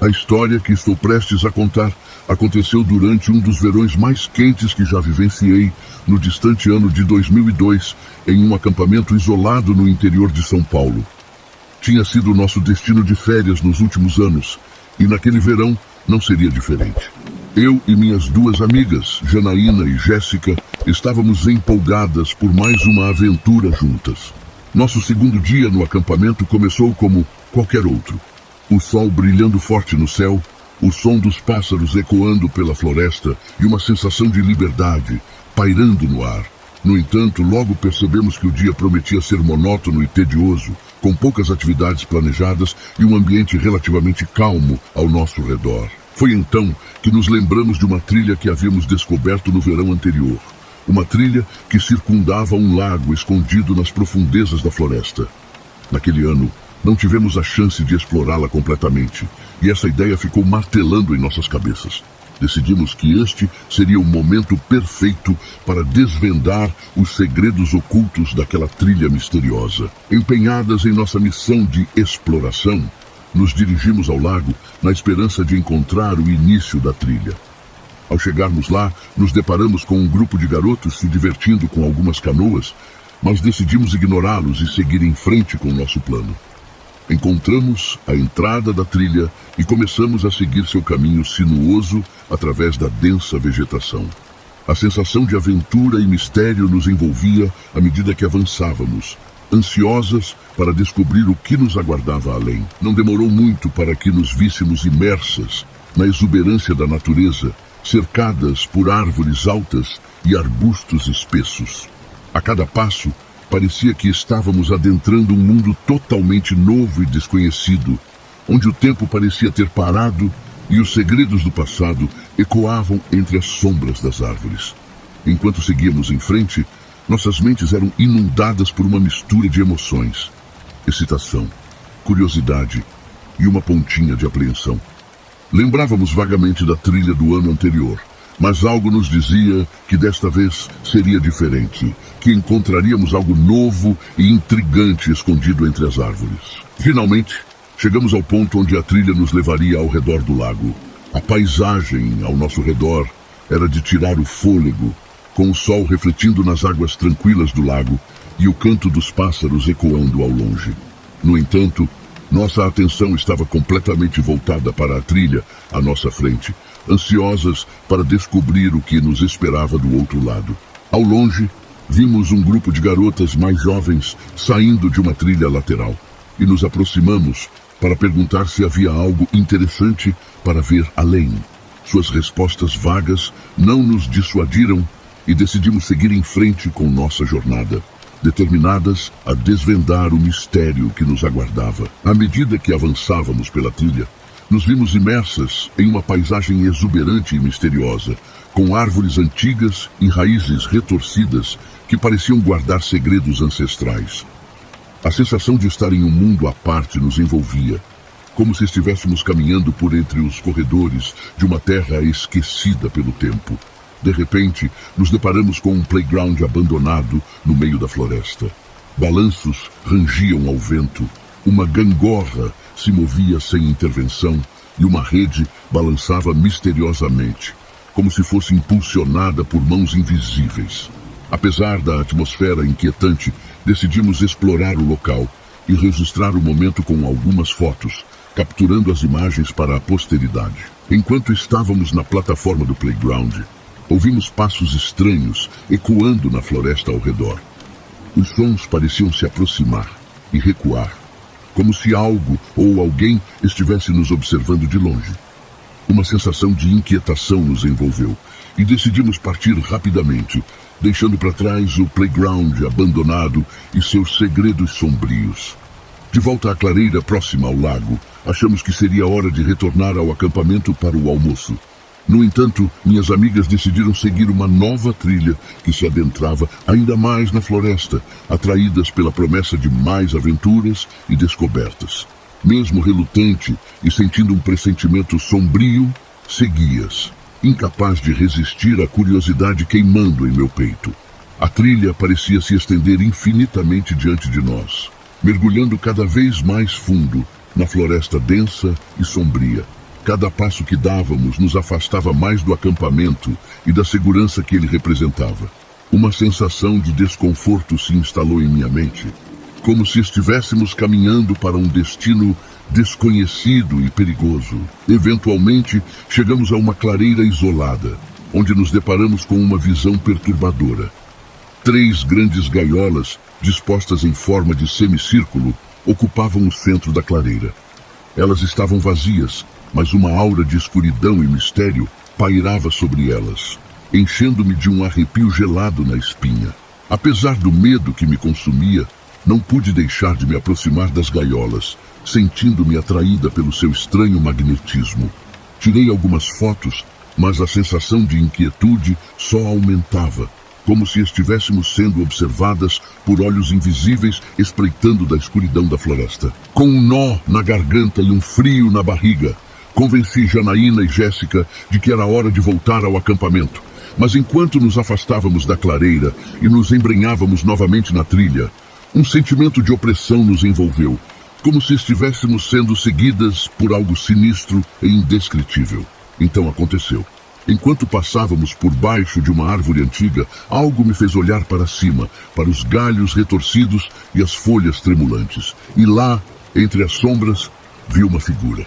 A história que estou prestes a contar aconteceu durante um dos verões mais quentes que já vivenciei, no distante ano de 2002, em um acampamento isolado no interior de São Paulo. Tinha sido nosso destino de férias nos últimos anos, e naquele verão não seria diferente. Eu e minhas duas amigas, Janaína e Jéssica, estávamos empolgadas por mais uma aventura juntas. Nosso segundo dia no acampamento começou como qualquer outro. O sol brilhando forte no céu, o som dos pássaros ecoando pela floresta e uma sensação de liberdade pairando no ar. No entanto, logo percebemos que o dia prometia ser monótono e tedioso, com poucas atividades planejadas e um ambiente relativamente calmo ao nosso redor. Foi então que nos lembramos de uma trilha que havíamos descoberto no verão anterior. Uma trilha que circundava um lago escondido nas profundezas da floresta. Naquele ano, não tivemos a chance de explorá-la completamente, e essa ideia ficou martelando em nossas cabeças. Decidimos que este seria o momento perfeito para desvendar os segredos ocultos daquela trilha misteriosa. Empenhadas em nossa missão de exploração, nos dirigimos ao lago na esperança de encontrar o início da trilha. Ao chegarmos lá, nos deparamos com um grupo de garotos se divertindo com algumas canoas, mas decidimos ignorá-los e seguir em frente com o nosso plano. Encontramos a entrada da trilha e começamos a seguir seu caminho sinuoso através da densa vegetação. A sensação de aventura e mistério nos envolvia à medida que avançávamos, ansiosas para descobrir o que nos aguardava além. Não demorou muito para que nos víssemos imersas na exuberância da natureza, cercadas por árvores altas e arbustos espessos. A cada passo, parecia que estávamos adentrando um mundo totalmente novo e desconhecido, onde o tempo parecia ter parado e os segredos do passado ecoavam entre as sombras das árvores. Enquanto seguíamos em frente, nossas mentes eram inundadas por uma mistura de emoções, excitação, curiosidade e uma pontinha de apreensão. Lembrávamos vagamente da trilha do ano anterior, mas algo nos dizia que desta vez seria diferente, que encontraríamos algo novo e intrigante escondido entre as árvores. Finalmente, chegamos ao ponto onde a trilha nos levaria ao redor do lago. A paisagem ao nosso redor era de tirar o fôlego, com o sol refletindo nas águas tranquilas do lago e o canto dos pássaros ecoando ao longe. No entanto, nossa atenção estava completamente voltada para a trilha à nossa frente, ansiosas para descobrir o que nos esperava do outro lado. Ao longe, vimos um grupo de garotas mais jovens saindo de uma trilha lateral e nos aproximamos para perguntar se havia algo interessante para ver além. Suas respostas vagas não nos dissuadiram e decidimos seguir em frente com nossa jornada, determinadas a desvendar o mistério que nos aguardava. À medida que avançávamos pela trilha, nos vimos imersas em uma paisagem exuberante e misteriosa, com árvores antigas e raízes retorcidas que pareciam guardar segredos ancestrais. A sensação de estar em um mundo à parte nos envolvia, como se estivéssemos caminhando por entre os corredores de uma terra esquecida pelo tempo. De repente, nos deparamos com um playground abandonado no meio da floresta. Balanços rangiam ao vento, uma gangorra se movia sem intervenção e uma rede balançava misteriosamente, como se fosse impulsionada por mãos invisíveis. Apesar da atmosfera inquietante, decidimos explorar o local e registrar o momento com algumas fotos, capturando as imagens para a posteridade. Enquanto estávamos na plataforma do playground, ouvimos passos estranhos ecoando na floresta ao redor. Os sons pareciam se aproximar e recuar, como se algo ou alguém estivesse nos observando de longe. Uma sensação de inquietação nos envolveu e decidimos partir rapidamente, deixando para trás o playground abandonado e seus segredos sombrios. De volta à clareira próxima ao lago, achamos que seria hora de retornar ao acampamento para o almoço. No entanto, minhas amigas decidiram seguir uma nova trilha que se adentrava ainda mais na floresta, atraídas pela promessa de mais aventuras e descobertas. Mesmo relutante e sentindo um pressentimento sombrio, segui-as, incapaz de resistir à curiosidade queimando em meu peito. A trilha parecia se estender infinitamente diante de nós, mergulhando cada vez mais fundo na floresta densa e sombria. Cada passo que dávamos nos afastava mais do acampamento e da segurança que ele representava. Uma sensação de desconforto se instalou em minha mente, como se estivéssemos caminhando para um destino desconhecido e perigoso. Eventualmente, chegamos a uma clareira isolada, onde nos deparamos com uma visão perturbadora. 3 grandes gaiolas, dispostas em forma de semicírculo, ocupavam o centro da clareira. Elas estavam vazias, mas uma aura de escuridão e mistério pairava sobre elas, enchendo-me de um arrepio gelado na espinha. Apesar do medo que me consumia, não pude deixar de me aproximar das gaiolas, sentindo-me atraída pelo seu estranho magnetismo. Tirei algumas fotos, mas a sensação de inquietude só aumentava, como se estivéssemos sendo observadas por olhos invisíveis espreitando da escuridão da floresta. Com um nó na garganta e um frio na barriga, convenci Janaína e Jéssica de que era hora de voltar ao acampamento. Mas enquanto nos afastávamos da clareira e nos embrenhávamos novamente na trilha, um sentimento de opressão nos envolveu, como se estivéssemos sendo seguidas por algo sinistro e indescritível. Então aconteceu. Enquanto passávamos por baixo de uma árvore antiga, algo me fez olhar para cima, para os galhos retorcidos e as folhas tremulantes. E lá, entre as sombras, vi uma figura.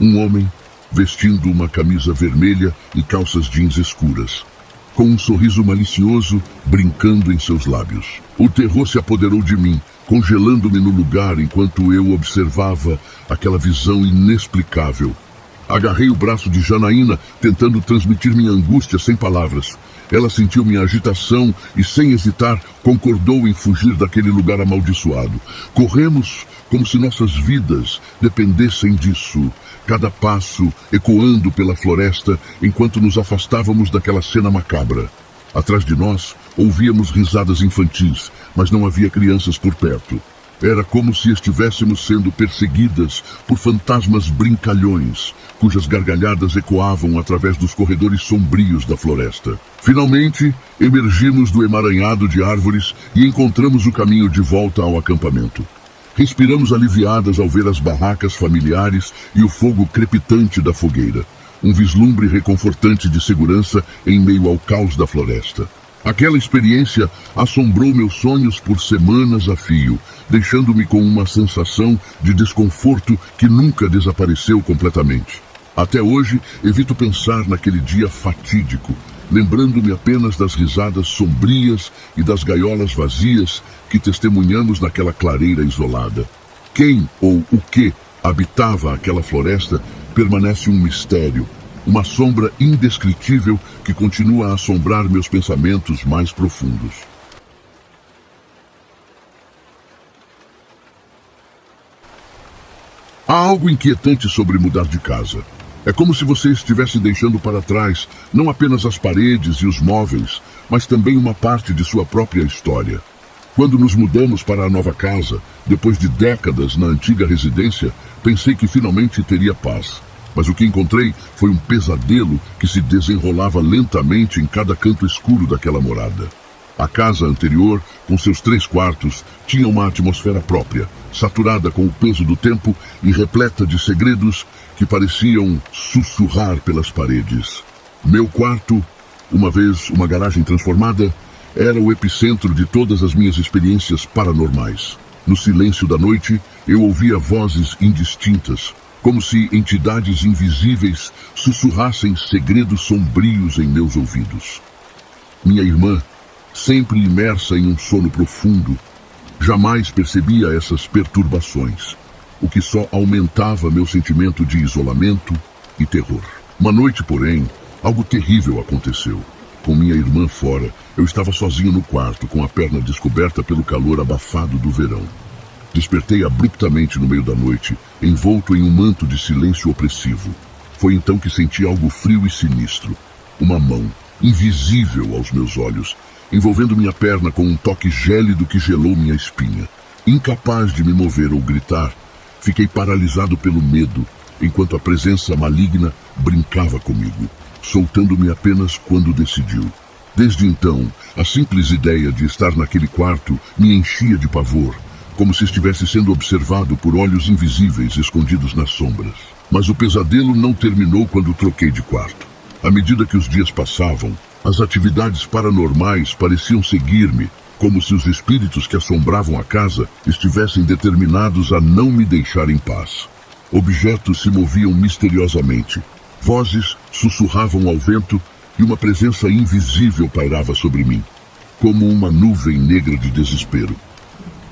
Um homem vestindo uma camisa vermelha e calças jeans escuras, com um sorriso malicioso brincando em seus lábios. O terror se apoderou de mim, congelando-me no lugar enquanto eu observava aquela visão inexplicável. Agarrei o braço de Janaína, tentando transmitir minha angústia sem palavras. Ela sentiu minha agitação e, sem hesitar, concordou em fugir daquele lugar amaldiçoado. Corremos como se nossas vidas dependessem disso, cada passo ecoando pela floresta enquanto nos afastávamos daquela cena macabra. Atrás de nós, ouvíamos risadas infantis, mas não havia crianças por perto. Era como se estivéssemos sendo perseguidas por fantasmas brincalhões, cujas gargalhadas ecoavam através dos corredores sombrios da floresta. Finalmente, emergimos do emaranhado de árvores e encontramos o caminho de volta ao acampamento. Respiramos aliviadas ao ver as barracas familiares e o fogo crepitante da fogueira. Um vislumbre reconfortante de segurança em meio ao caos da floresta. Aquela experiência assombrou meus sonhos por semanas a fio, deixando-me com uma sensação de desconforto que nunca desapareceu completamente. Até hoje, evito pensar naquele dia fatídico, lembrando-me apenas das risadas sombrias e das gaiolas vazias que testemunhamos naquela clareira isolada. Quem ou o que habitava aquela floresta permanece um mistério, uma sombra indescritível que continua a assombrar meus pensamentos mais profundos. Há algo inquietante sobre mudar de casa. É como se você estivesse deixando para trás não apenas as paredes e os móveis, mas também uma parte de sua própria história. Quando nos mudamos para a nova casa, depois de décadas na antiga residência, pensei que finalmente teria paz. Mas o que encontrei foi um pesadelo que se desenrolava lentamente em cada canto escuro daquela morada. A casa anterior, com seus 3 quartos, tinha uma atmosfera própria, saturada com o peso do tempo e repleta de segredos que pareciam sussurrar pelas paredes. Meu quarto, uma vez uma garagem transformada, era o epicentro de todas as minhas experiências paranormais. No silêncio da noite, eu ouvia vozes indistintas, como se entidades invisíveis sussurrassem segredos sombrios em meus ouvidos. Minha irmã, sempre imersa em um sono profundo, jamais percebia essas perturbações, o que só aumentava meu sentimento de isolamento e terror. Uma noite, porém, algo terrível aconteceu. Com minha irmã fora, eu estava sozinho no quarto, com a perna descoberta pelo calor abafado do verão. Despertei abruptamente no meio da noite, envolto em um manto de silêncio opressivo. Foi então que senti algo frio e sinistro. Uma mão, invisível aos meus olhos, envolvendo minha perna com um toque gélido que gelou minha espinha. Incapaz de me mover ou gritar, fiquei paralisado pelo medo, enquanto a presença maligna brincava comigo, soltando-me apenas quando decidiu. Desde então, a simples ideia de estar naquele quarto me enchia de pavor, como se estivesse sendo observado por olhos invisíveis escondidos nas sombras. Mas o pesadelo não terminou quando troquei de quarto. À medida que os dias passavam, as atividades paranormais pareciam seguir-me, como se os espíritos que assombravam a casa estivessem determinados a não me deixar em paz. Objetos se moviam misteriosamente. Vozes sussurravam ao vento e uma presença invisível pairava sobre mim, como uma nuvem negra de desespero.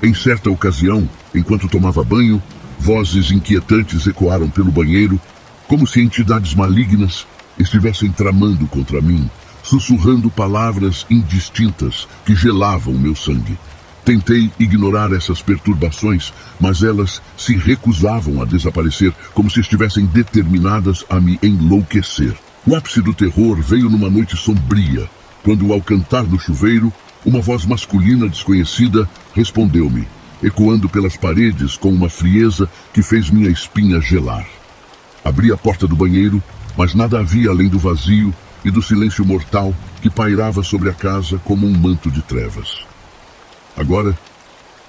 Em certa ocasião, enquanto tomava banho, vozes inquietantes ecoaram pelo banheiro, como se entidades malignas estivessem tramando contra mim, sussurrando palavras indistintas que gelavam meu sangue. Tentei ignorar essas perturbações, mas elas se recusavam a desaparecer, como se estivessem determinadas a me enlouquecer. O ápice do terror veio numa noite sombria, quando, ao cantar no chuveiro, uma voz masculina desconhecida respondeu-me, ecoando pelas paredes com uma frieza que fez minha espinha gelar. Abri a porta do banheiro, mas nada havia além do vazio e do silêncio mortal que pairava sobre a casa como um manto de trevas. Agora,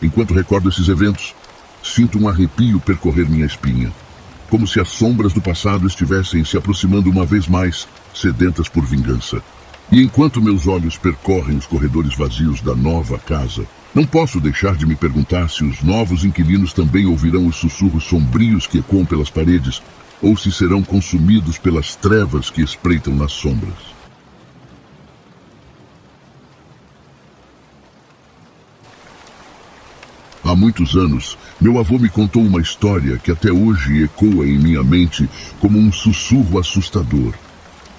enquanto recordo esses eventos, sinto um arrepio percorrer minha espinha, como se as sombras do passado estivessem se aproximando uma vez mais, sedentas por vingança. E enquanto meus olhos percorrem os corredores vazios da nova casa, não posso deixar de me perguntar se os novos inquilinos também ouvirão os sussurros sombrios que ecoam pelas paredes, ou se serão consumidos pelas trevas que espreitam nas sombras. Há muitos anos, meu avô me contou uma história que até hoje ecoa em minha mente como um sussurro assustador.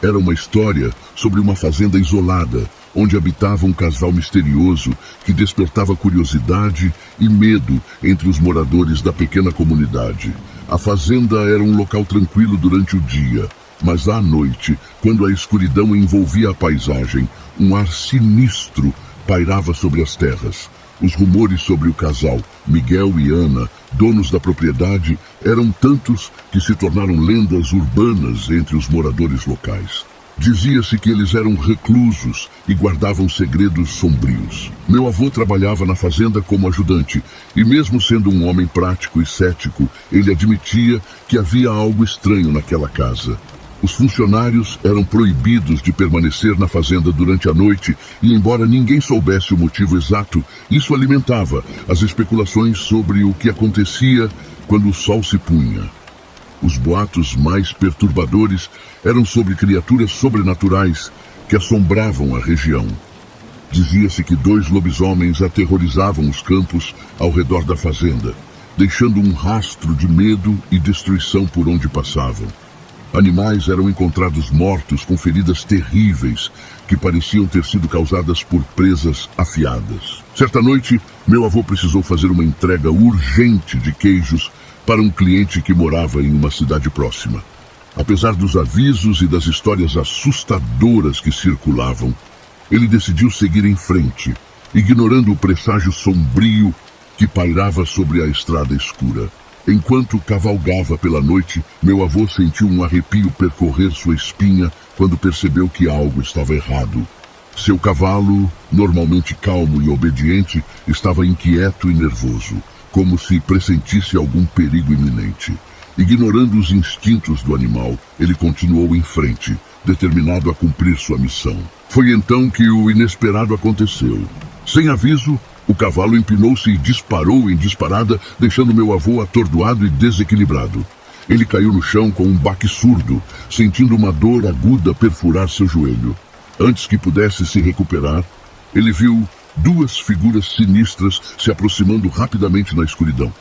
Era uma história sobre uma fazenda isolada, onde habitava um casal misterioso que despertava curiosidade e medo entre os moradores da pequena comunidade. A fazenda era um local tranquilo durante o dia, mas à noite, quando a escuridão envolvia a paisagem, um ar sinistro pairava sobre as terras. Os rumores sobre o casal, Miguel e Ana, donos da propriedade, eram tantos que se tornaram lendas urbanas entre os moradores locais. Dizia-se que eles eram reclusos e guardavam segredos sombrios. Meu avô trabalhava na fazenda como ajudante, e mesmo sendo um homem prático e cético, ele admitia que havia algo estranho naquela casa. Os funcionários eram proibidos de permanecer na fazenda durante a noite e, embora ninguém soubesse o motivo exato, isso alimentava as especulações sobre o que acontecia quando o sol se punha. Os boatos mais perturbadores eram sobre criaturas sobrenaturais que assombravam a região. Dizia-se que 2 lobisomens aterrorizavam os campos ao redor da fazenda, deixando um rastro de medo e destruição por onde passavam. Animais eram encontrados mortos com feridas terríveis que pareciam ter sido causadas por presas afiadas. Certa noite, meu avô precisou fazer uma entrega urgente de queijos para um cliente que morava em uma cidade próxima. Apesar dos avisos e das histórias assustadoras que circulavam, ele decidiu seguir em frente, ignorando o presságio sombrio que pairava sobre a estrada escura. Enquanto cavalgava pela noite, meu avô sentiu um arrepio percorrer sua espinha quando percebeu que algo estava errado. Seu cavalo, normalmente calmo e obediente, estava inquieto e nervoso, como se pressentisse algum perigo iminente. Ignorando os instintos do animal, ele continuou em frente, determinado a cumprir sua missão. Foi então que o inesperado aconteceu. Sem aviso, o cavalo empinou-se e disparou em disparada, deixando meu avô atordoado e desequilibrado. Ele caiu no chão com um baque surdo, sentindo uma dor aguda perfurar seu joelho. Antes que pudesse se recuperar, ele viu 2 figuras sinistras se aproximando rapidamente na escuridão.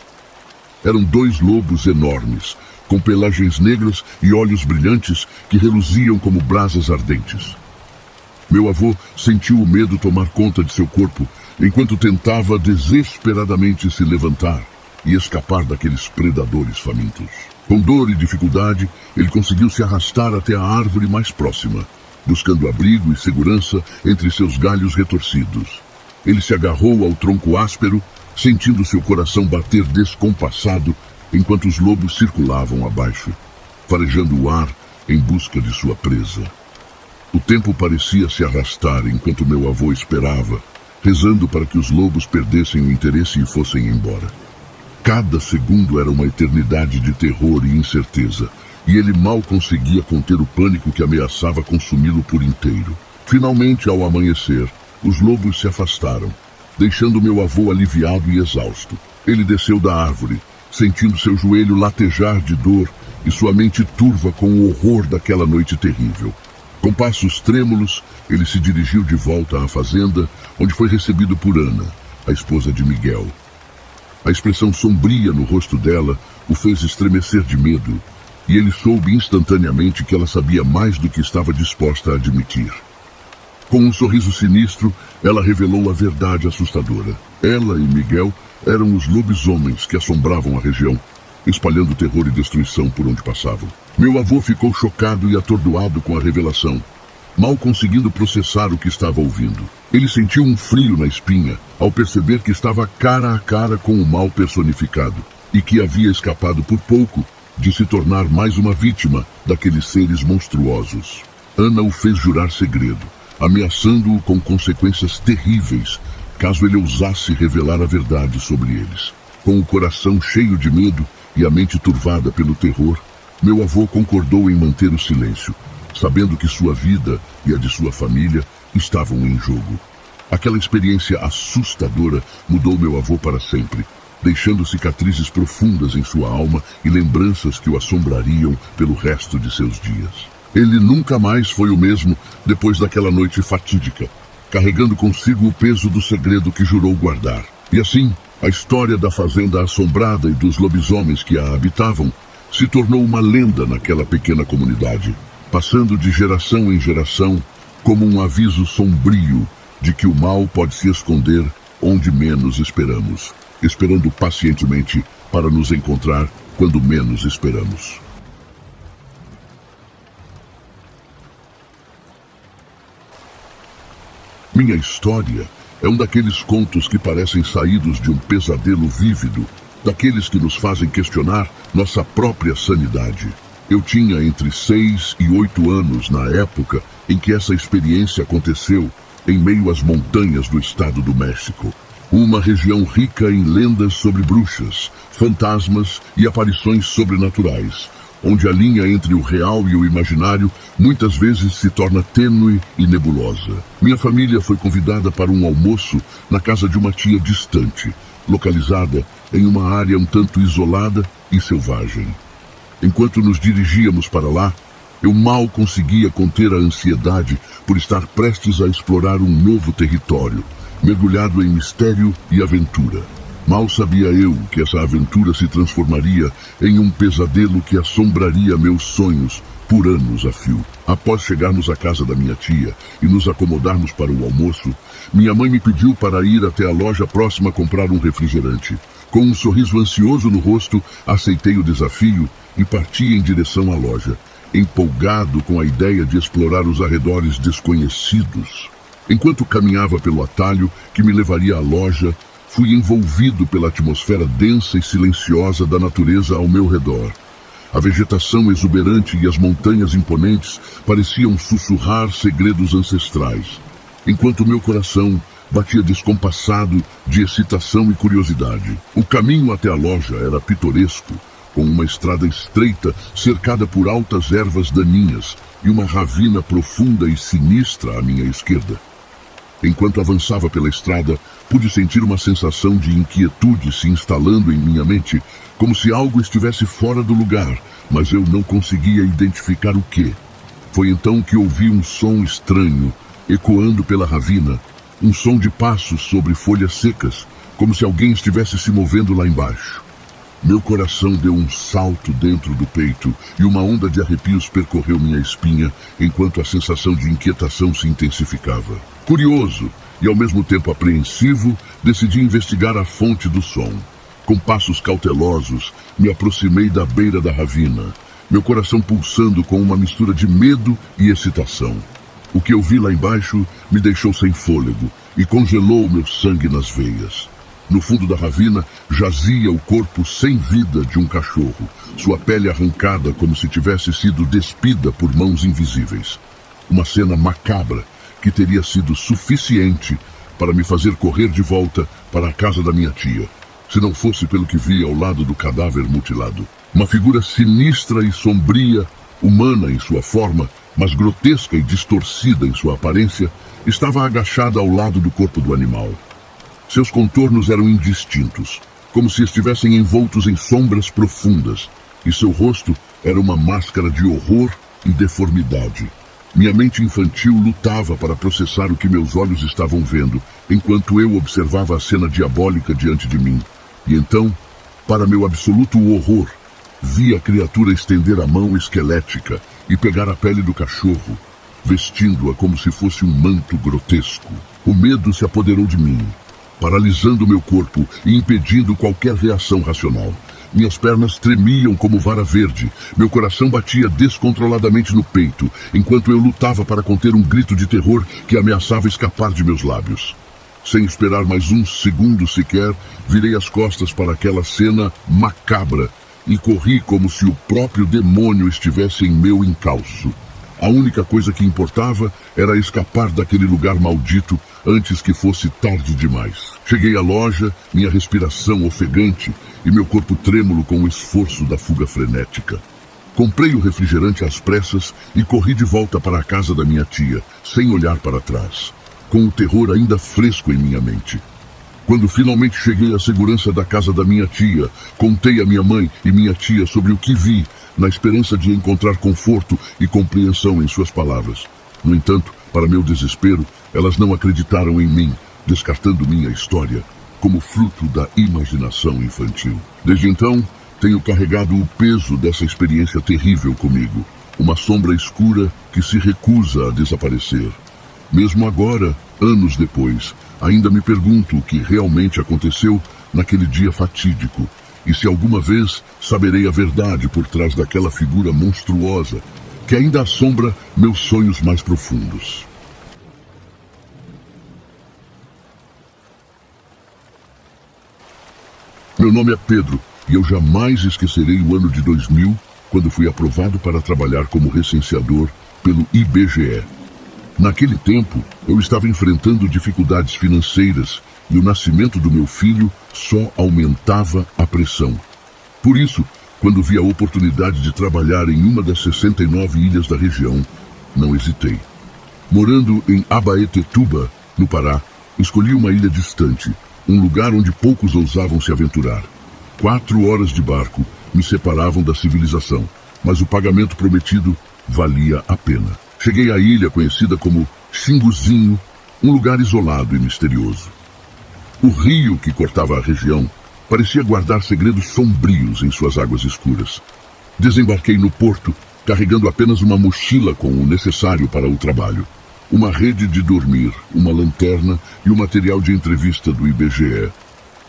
Eram 2 lobos enormes, com pelagens negras e olhos brilhantes que reluziam como brasas ardentes. Meu avô sentiu o medo tomar conta de seu corpo, enquanto tentava desesperadamente se levantar e escapar daqueles predadores famintos. Com dor e dificuldade, ele conseguiu se arrastar até a árvore mais próxima, buscando abrigo e segurança entre seus galhos retorcidos. Ele se agarrou ao tronco áspero, sentindo seu coração bater descompassado enquanto os lobos circulavam abaixo, farejando o ar em busca de sua presa. O tempo parecia se arrastar enquanto meu avô esperava, rezando para que os lobos perdessem o interesse e fossem embora. Cada segundo era uma eternidade de terror e incerteza, e ele mal conseguia conter o pânico que ameaçava consumi-lo por inteiro. Finalmente, ao amanhecer, os lobos se afastaram, deixando meu avô aliviado e exausto. Ele desceu da árvore, sentindo seu joelho latejar de dor e sua mente turva com o horror daquela noite terrível. Com passos trêmulos, ele se dirigiu de volta à fazenda, onde foi recebido por Ana, a esposa de Miguel. A expressão sombria no rosto dela o fez estremecer de medo, e ele soube instantaneamente que ela sabia mais do que estava disposta a admitir. Com um sorriso sinistro, ela revelou a verdade assustadora. Ela e Miguel eram os lobisomens que assombravam a região, espalhando terror e destruição por onde passavam. Meu avô ficou chocado e atordoado com a revelação, mal conseguindo processar o que estava ouvindo. Ele sentiu um frio na espinha ao perceber que estava cara a cara com o mal personificado e que havia escapado por pouco de se tornar mais uma vítima daqueles seres monstruosos. Ana o fez jurar segredo, ameaçando-o com consequências terríveis caso ele ousasse revelar a verdade sobre eles. Com o coração cheio de medo e a mente turvada pelo terror, meu avô concordou em manter o silêncio, sabendo que sua vida e a de sua família estavam em jogo. Aquela experiência assustadora mudou meu avô para sempre, deixando cicatrizes profundas em sua alma e lembranças que o assombrariam pelo resto de seus dias. Ele nunca mais foi o mesmo depois daquela noite fatídica, carregando consigo o peso do segredo que jurou guardar. E assim, a história da fazenda assombrada e dos lobisomens que a habitavam se tornou uma lenda naquela pequena comunidade, passando de geração em geração como um aviso sombrio de que o mal pode se esconder onde menos esperamos, esperando pacientemente para nos encontrar quando menos esperamos. Minha história é um daqueles contos que parecem saídos de um pesadelo vívido, daqueles que nos fazem questionar nossa própria sanidade. Eu tinha entre 6 e 8 anos na época em que essa experiência aconteceu em meio às montanhas do estado do México. Uma região rica em lendas sobre bruxas, fantasmas e aparições sobrenaturais, onde a linha entre o real e o imaginário muitas vezes se torna tênue e nebulosa. Minha família foi convidada para um almoço na casa de uma tia distante, localizada em uma área um tanto isolada e selvagem. Enquanto nos dirigíamos para lá, eu mal conseguia conter a ansiedade por estar prestes a explorar um novo território, mergulhado em mistério e aventura. Mal sabia eu que essa aventura se transformaria em um pesadelo que assombraria meus sonhos por anos a fio. Após chegarmos à casa da minha tia e nos acomodarmos para o almoço, minha mãe me pediu para ir até a loja próxima comprar um refrigerante. Com um sorriso ansioso no rosto, aceitei o desafio e parti em direção à loja, empolgado com a ideia de explorar os arredores desconhecidos. Enquanto caminhava pelo atalho que me levaria à loja, fui envolvido pela atmosfera densa e silenciosa da natureza ao meu redor. A vegetação exuberante e as montanhas imponentes pareciam sussurrar segredos ancestrais, enquanto meu coração batia descompassado de excitação e curiosidade. O caminho até a loja era pitoresco, com uma estrada estreita cercada por altas ervas daninhas e uma ravina profunda e sinistra à minha esquerda. Enquanto avançava pela estrada, pude sentir uma sensação de inquietude se instalando em minha mente, como se algo estivesse fora do lugar, mas eu não conseguia identificar o que. Foi então que ouvi um som estranho, ecoando pela ravina, um som de passos sobre folhas secas, como se alguém estivesse se movendo lá embaixo. Meu coração deu um salto dentro do peito e uma onda de arrepios percorreu minha espinha, enquanto a sensação de inquietação se intensificava. Curioso e ao mesmo tempo apreensivo, decidi investigar a fonte do som. Com passos cautelosos, me aproximei da beira da ravina, meu coração pulsando com uma mistura de medo e excitação. O que eu vi lá embaixo me deixou sem fôlego e congelou meu sangue nas veias. No fundo da ravina jazia o corpo sem vida de um cachorro, sua pele arrancada como se tivesse sido despida por mãos invisíveis. Uma cena macabra que teria sido suficiente para me fazer correr de volta para a casa da minha tia, se não fosse pelo que vi ao lado do cadáver mutilado. Uma figura sinistra e sombria, humana em sua forma, mas grotesca e distorcida em sua aparência, estava agachada ao lado do corpo do animal. Seus contornos eram indistintos, como se estivessem envoltos em sombras profundas, e seu rosto era uma máscara de horror e deformidade. Minha mente infantil lutava para processar o que meus olhos estavam vendo, enquanto eu observava a cena diabólica diante de mim. E então, para meu absoluto horror, vi a criatura estender a mão esquelética e pegar a pele do cachorro, vestindo-a como se fosse um manto grotesco. O medo se apoderou de mim, paralisando meu corpo e impedindo qualquer reação racional. Minhas pernas tremiam como vara verde, meu coração batia descontroladamente no peito, enquanto eu lutava para conter um grito de terror que ameaçava escapar de meus lábios. Sem esperar mais um segundo sequer, virei as costas para aquela cena macabra e corri como se o próprio demônio estivesse em meu encalço. A única coisa que importava era escapar daquele lugar maldito antes que fosse tarde demais. Cheguei à loja, minha respiração ofegante e meu corpo trêmulo com o esforço da fuga frenética. Comprei o refrigerante às pressas e corri de volta para a casa da minha tia, sem olhar para trás, com o terror ainda fresco em minha mente. Quando finalmente cheguei à segurança da casa da minha tia, contei a minha mãe e minha tia sobre o que vi, na esperança de encontrar conforto e compreensão em suas palavras. No entanto, para meu desespero, elas não acreditaram em mim, descartando minha história como fruto da imaginação infantil. Desde então, tenho carregado o peso dessa experiência terrível comigo, uma sombra escura que se recusa a desaparecer. Mesmo agora, anos depois, ainda me pergunto o que realmente aconteceu naquele dia fatídico, e se alguma vez saberei a verdade por trás daquela figura monstruosa que ainda assombra meus sonhos mais profundos. Meu nome é Pedro, e eu jamais esquecerei o ano de 2000, quando fui aprovado para trabalhar como recenseador pelo IBGE. Naquele tempo, eu estava enfrentando dificuldades financeiras e o nascimento do meu filho só aumentava a pressão. Por isso, quando vi a oportunidade de trabalhar em uma das 69 ilhas da região, não hesitei. Morando em Abaetetuba, no Pará, escolhi uma ilha distante, um lugar onde poucos ousavam se aventurar. 4 horas de barco me separavam da civilização, mas o pagamento prometido valia a pena. Cheguei à ilha conhecida como Xinguzinho, um lugar isolado e misterioso. O rio que cortava a região parecia guardar segredos sombrios em suas águas escuras. Desembarquei no porto, carregando apenas uma mochila com o necessário para o trabalho. Uma rede de dormir, uma lanterna e o material de entrevista do IBGE.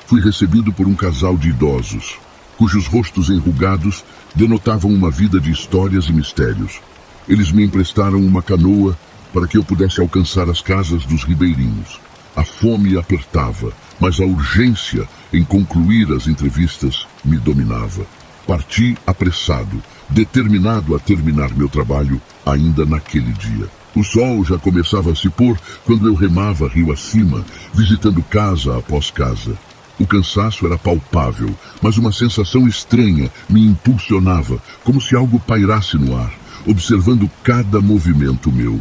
Fui recebido por um casal de idosos, cujos rostos enrugados denotavam uma vida de histórias e mistérios. Eles me emprestaram uma canoa para que eu pudesse alcançar as casas dos ribeirinhos. A fome apertava, mas a urgência em concluir as entrevistas me dominava. Parti apressado, determinado a terminar meu trabalho ainda naquele dia. O sol já começava a se pôr quando eu remava rio acima, visitando casa após casa. O cansaço era palpável, mas uma sensação estranha me impulsionava, como se algo pairasse no ar, observando cada movimento meu.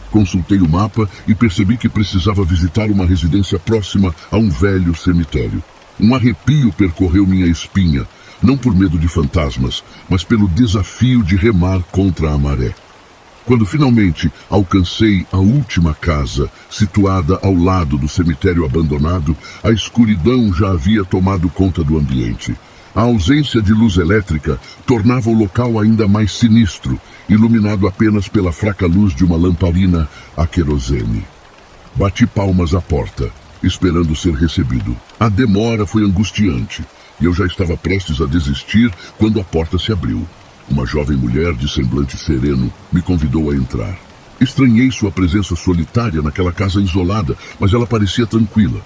Consultei o mapa e percebi que precisava visitar uma residência próxima a um velho cemitério. Um arrepio percorreu minha espinha, não por medo de fantasmas, mas pelo desafio de remar contra a maré. Quando finalmente alcancei a última casa, situada ao lado do cemitério abandonado, a escuridão já havia tomado conta do ambiente. A ausência de luz elétrica tornava o local ainda mais sinistro, iluminado apenas pela fraca luz de uma lamparina a querosene. Bati palmas à porta, esperando ser recebido. A demora foi angustiante, e eu já estava prestes a desistir quando a porta se abriu. Uma jovem mulher de semblante sereno me convidou a entrar. Estranhei sua presença solitária naquela casa isolada, mas ela parecia tranquila.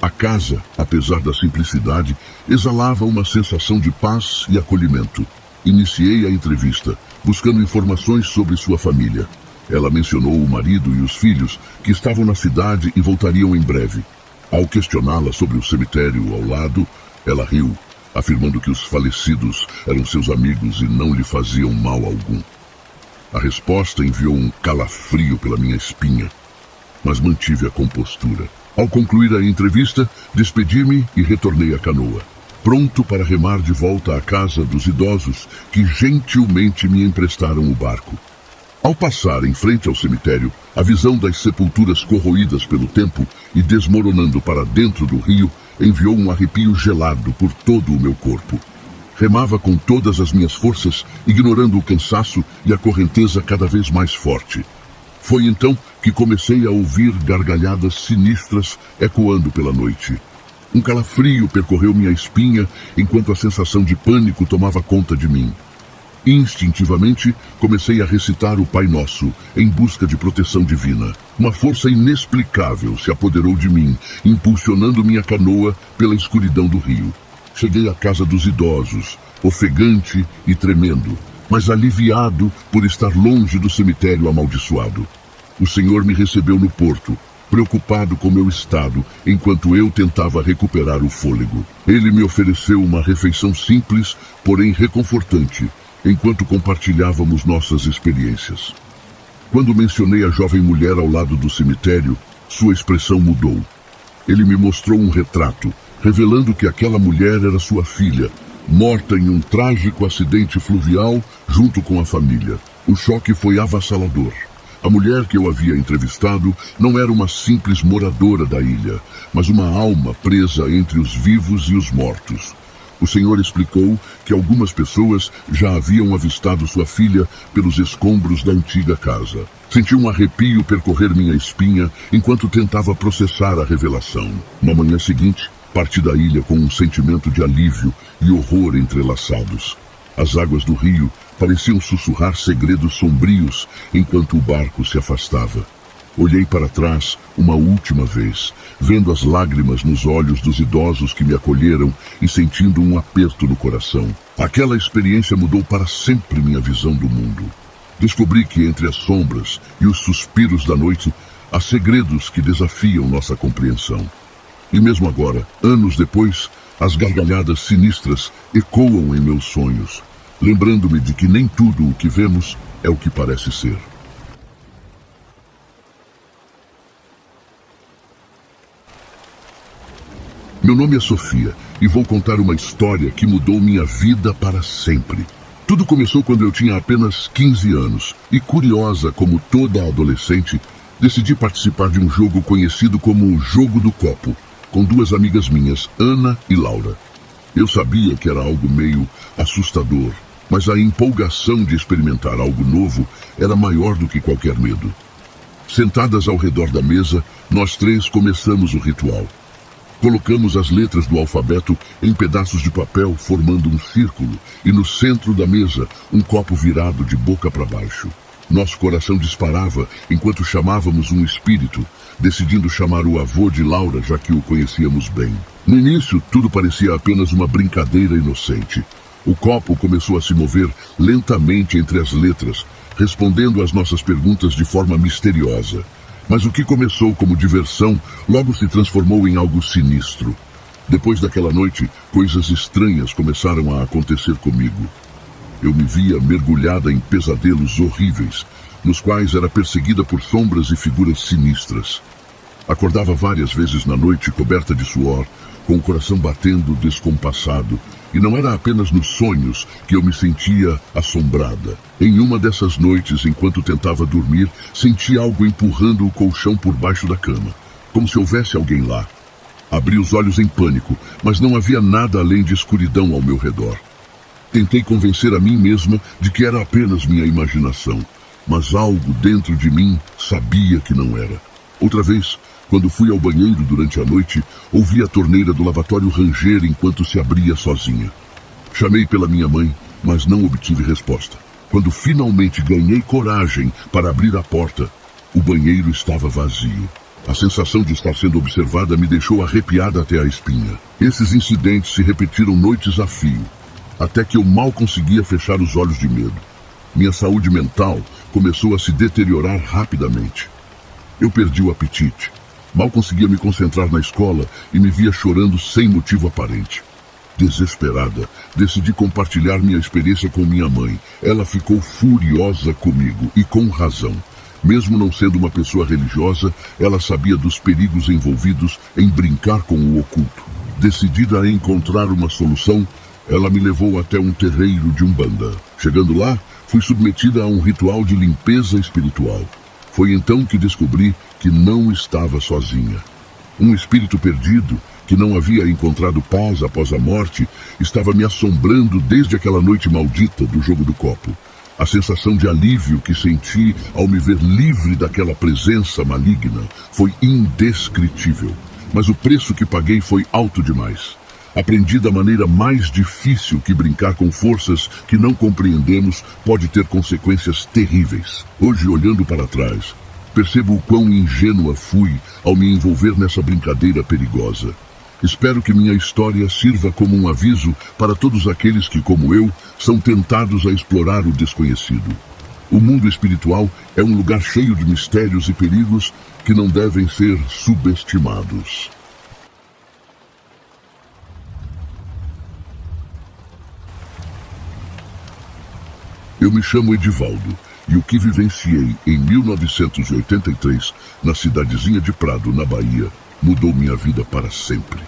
A casa, apesar da simplicidade, exalava uma sensação de paz e acolhimento. Iniciei a entrevista, buscando informações sobre sua família. Ela mencionou o marido e os filhos, que estavam na cidade e voltariam em breve. Ao questioná-la sobre o cemitério ao lado, Ela riu, afirmando que os falecidos eram seus amigos e não lhe faziam mal algum. A resposta enviou um calafrio pela minha espinha, mas mantive a compostura. Ao concluir a entrevista, despedi-me e retornei à canoa, pronto para remar de volta à casa dos idosos que gentilmente me emprestaram o barco. Ao passar em frente ao cemitério, a visão das sepulturas corroídas pelo tempo e desmoronando para dentro do rio enviou um arrepio gelado por todo o meu corpo. Remava com todas as minhas forças, ignorando o cansaço e a correnteza cada vez mais forte. Foi então que comecei a ouvir gargalhadas sinistras ecoando pela noite. Um calafrio percorreu minha espinha enquanto a sensação de pânico tomava conta de mim. Instintivamente, comecei a recitar o Pai Nosso, em busca de proteção divina. Uma força inexplicável se apoderou de mim, impulsionando minha canoa pela escuridão do rio. Cheguei à casa dos idosos, ofegante e tremendo, mas aliviado por estar longe do cemitério amaldiçoado. O Senhor me recebeu no porto, preocupado com meu estado, enquanto eu tentava recuperar o fôlego. Ele me ofereceu uma refeição simples, porém reconfortante, enquanto compartilhávamos nossas experiências. Quando mencionei a jovem mulher ao lado do cemitério, sua expressão mudou. Ele me mostrou um retrato, revelando que aquela mulher era sua filha, morta em um trágico acidente fluvial junto com a família. O choque foi avassalador. A mulher que eu havia entrevistado não era uma simples moradora da ilha, mas uma alma presa entre os vivos e os mortos. O Senhor explicou que algumas pessoas já haviam avistado sua filha pelos escombros da antiga casa. Senti um arrepio percorrer minha espinha enquanto tentava processar a revelação. Na manhã seguinte, parti da ilha com um sentimento de alívio e horror entrelaçados. As águas do rio pareciam sussurrar segredos sombrios enquanto o barco se afastava. Olhei para trás uma última vez, vendo as lágrimas nos olhos dos idosos que me acolheram e sentindo um aperto no coração. Aquela experiência mudou para sempre minha visão do mundo. Descobri que entre as sombras e os suspiros da noite há segredos que desafiam nossa compreensão. E mesmo agora, anos depois, as gargalhadas sinistras ecoam em meus sonhos, lembrando-me de que nem tudo o que vemos é o que parece ser. Meu nome é Sofia e vou contar uma história que mudou minha vida para sempre. Tudo começou quando eu tinha apenas 15 anos e, curiosa como toda adolescente, decidi participar de um jogo conhecido como o Jogo do Copo, com duas amigas minhas, Ana e Laura. Eu sabia que era algo meio assustador, mas a empolgação de experimentar algo novo era maior do que qualquer medo. Sentadas ao redor da mesa, nós três começamos o ritual. Colocamos as letras do alfabeto em pedaços de papel, formando um círculo, e no centro da mesa, um copo virado de boca para baixo. Nosso coração disparava enquanto chamávamos um espírito, decidindo chamar o avô de Laura, já que o conhecíamos bem. No início, tudo parecia apenas uma brincadeira inocente. O copo começou a se mover lentamente entre as letras, respondendo às nossas perguntas de forma misteriosa. Mas o que começou como diversão logo se transformou em algo sinistro. Depois daquela noite, coisas estranhas começaram a acontecer comigo. Eu me via mergulhada em pesadelos horríveis, nos quais era perseguida por sombras e figuras sinistras. Acordava várias vezes na noite coberta de suor, com o coração batendo descompassado, e não era apenas nos sonhos que eu me sentia assombrada. Em uma dessas noites, enquanto tentava dormir, senti algo empurrando o colchão por baixo da cama, como se houvesse alguém lá. Abri os olhos em pânico, mas não havia nada além de escuridão ao meu redor. Tentei convencer a mim mesma de que era apenas minha imaginação, mas algo dentro de mim sabia que não era. Outra vez, quando fui ao banheiro durante a noite, ouvi a torneira do lavatório ranger enquanto se abria sozinha. Chamei pela minha mãe, mas não obtive resposta. Quando finalmente ganhei coragem para abrir a porta, o banheiro estava vazio. A sensação de estar sendo observada me deixou arrepiada até a espinha. Esses incidentes se repetiram noites a fio, até que eu mal conseguia fechar os olhos de medo. Minha saúde mental começou a se deteriorar rapidamente. Eu perdi o apetite. Mal conseguia me concentrar na escola e me via chorando sem motivo aparente. Desesperada, decidi compartilhar minha experiência com minha mãe. Ela ficou furiosa comigo, e com razão. Mesmo não sendo uma pessoa religiosa, ela sabia dos perigos envolvidos em brincar com o oculto. Decidida a encontrar uma solução, ela me levou até um terreiro de Umbanda. Chegando lá, fui submetida a um ritual de limpeza espiritual. Foi então que descobri que não estava sozinha. Um espírito perdido, que não havia encontrado paz após a morte, estava me assombrando desde aquela noite maldita do jogo do copo. A sensação de alívio que senti ao me ver livre daquela presença maligna foi indescritível. Mas o preço que paguei foi alto demais. Aprendi da maneira mais difícil que brincar com forças que não compreendemos pode ter consequências terríveis. Hoje, olhando para trás, percebo o quão ingênua fui ao me envolver nessa brincadeira perigosa. Espero que minha história sirva como um aviso para todos aqueles que, como eu, são tentados a explorar o desconhecido. O mundo espiritual é um lugar cheio de mistérios e perigos que não devem ser subestimados. Eu me chamo Edivaldo e o que vivenciei em 1983, na cidadezinha de Prado, na Bahia, mudou minha vida para sempre.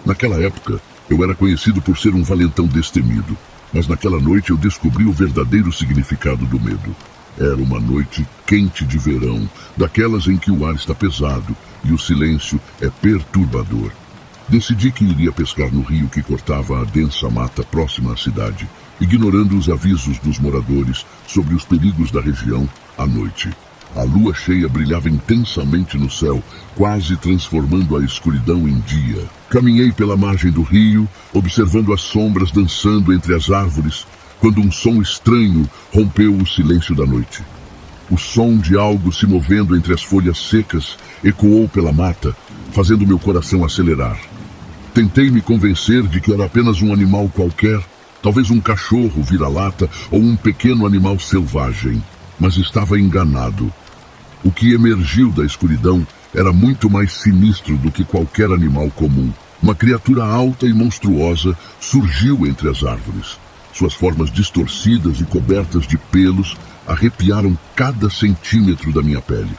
Naquela época, eu era conhecido por ser um valentão destemido, mas naquela noite eu descobri o verdadeiro significado do medo. Era uma noite quente de verão, daquelas em que o ar está pesado e o silêncio é perturbador. Decidi que iria pescar no rio que cortava a densa mata próxima à cidade, ignorando os avisos dos moradores sobre os perigos da região à noite. A lua cheia brilhava intensamente no céu, quase transformando a escuridão em dia. Caminhei pela margem do rio, observando as sombras dançando entre as árvores, quando um som estranho rompeu o silêncio da noite. O som de algo se movendo entre as folhas secas ecoou pela mata, fazendo meu coração acelerar. Tentei me convencer de que era apenas um animal qualquer, talvez um cachorro vira-lata ou um pequeno animal selvagem, mas estava enganado. O que emergiu da escuridão era muito mais sinistro do que qualquer animal comum. Uma criatura alta e monstruosa surgiu entre as árvores. Suas formas distorcidas e cobertas de pelos arrepiaram cada centímetro da minha pele.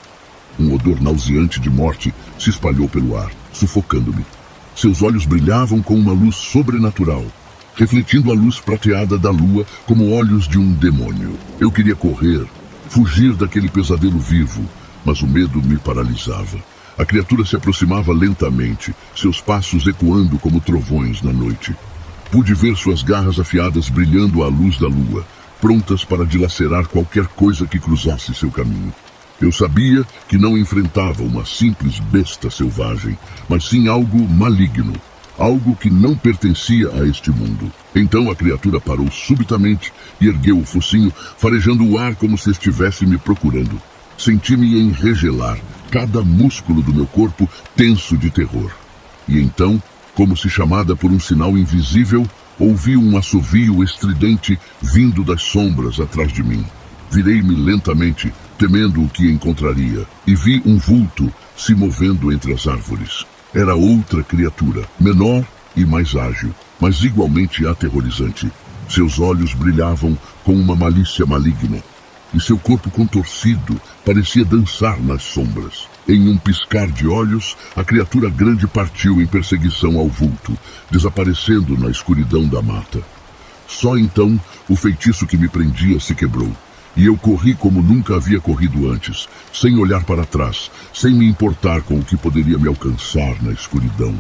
Um odor nauseante de morte se espalhou pelo ar, sufocando-me. Seus olhos brilhavam com uma luz sobrenatural, refletindo a luz prateada da lua como olhos de um demônio. Eu queria correr, fugir daquele pesadelo vivo, mas o medo me paralisava. A criatura se aproximava lentamente, seus passos ecoando como trovões na noite. Pude ver suas garras afiadas brilhando à luz da lua, prontas para dilacerar qualquer coisa que cruzasse seu caminho. Eu sabia que não enfrentava uma simples besta selvagem, mas sim algo maligno, algo que não pertencia a este mundo. Então a criatura parou subitamente e ergueu o focinho, farejando o ar como se estivesse me procurando. Senti-me enregelar, cada músculo do meu corpo tenso de terror. E então, como se chamada por um sinal invisível, ouvi um assovio estridente vindo das sombras atrás de mim. Virei-me lentamente, temendo o que encontraria, e vi um vulto se movendo entre as árvores. Era outra criatura, menor e mais ágil, mas igualmente aterrorizante. Seus olhos brilhavam com uma malícia maligna, e seu corpo contorcido parecia dançar nas sombras. Em um piscar de olhos, a criatura grande partiu em perseguição ao vulto, desaparecendo na escuridão da mata. Só então o feitiço que me prendia se quebrou, e eu corri como nunca havia corrido antes, sem olhar para trás, sem me importar com o que poderia me alcançar na escuridão.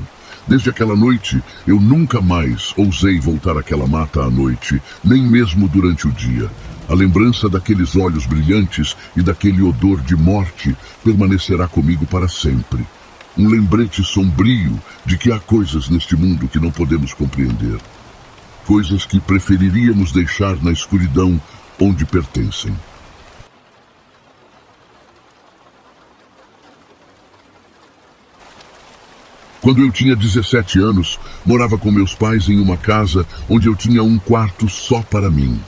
Desde aquela noite, eu nunca mais ousei voltar àquela mata à noite, nem mesmo durante o dia. A lembrança daqueles olhos brilhantes e daquele odor de morte permanecerá comigo para sempre. Um lembrete sombrio de que há coisas neste mundo que não podemos compreender. Coisas que preferiríamos deixar na escuridão onde pertencem. Quando eu tinha 17 anos, morava com meus pais em uma casa onde eu tinha um quarto só para mim.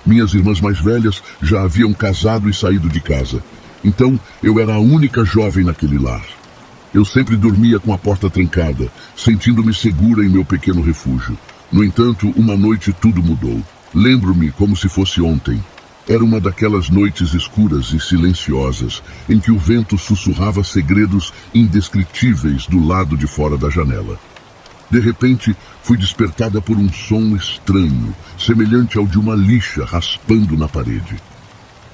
Minhas irmãs mais velhas já haviam casado e saído de casa. Então, eu era a única jovem naquele lar. Eu sempre dormia com a porta trancada, sentindo-me segura em meu pequeno refúgio. No entanto, uma noite tudo mudou. Lembro-me como se fosse ontem. Era uma daquelas noites escuras e silenciosas em que o vento sussurrava segredos indescritíveis do lado de fora da janela. De repente, fui despertada por um som estranho, semelhante ao de uma lixa raspando na parede.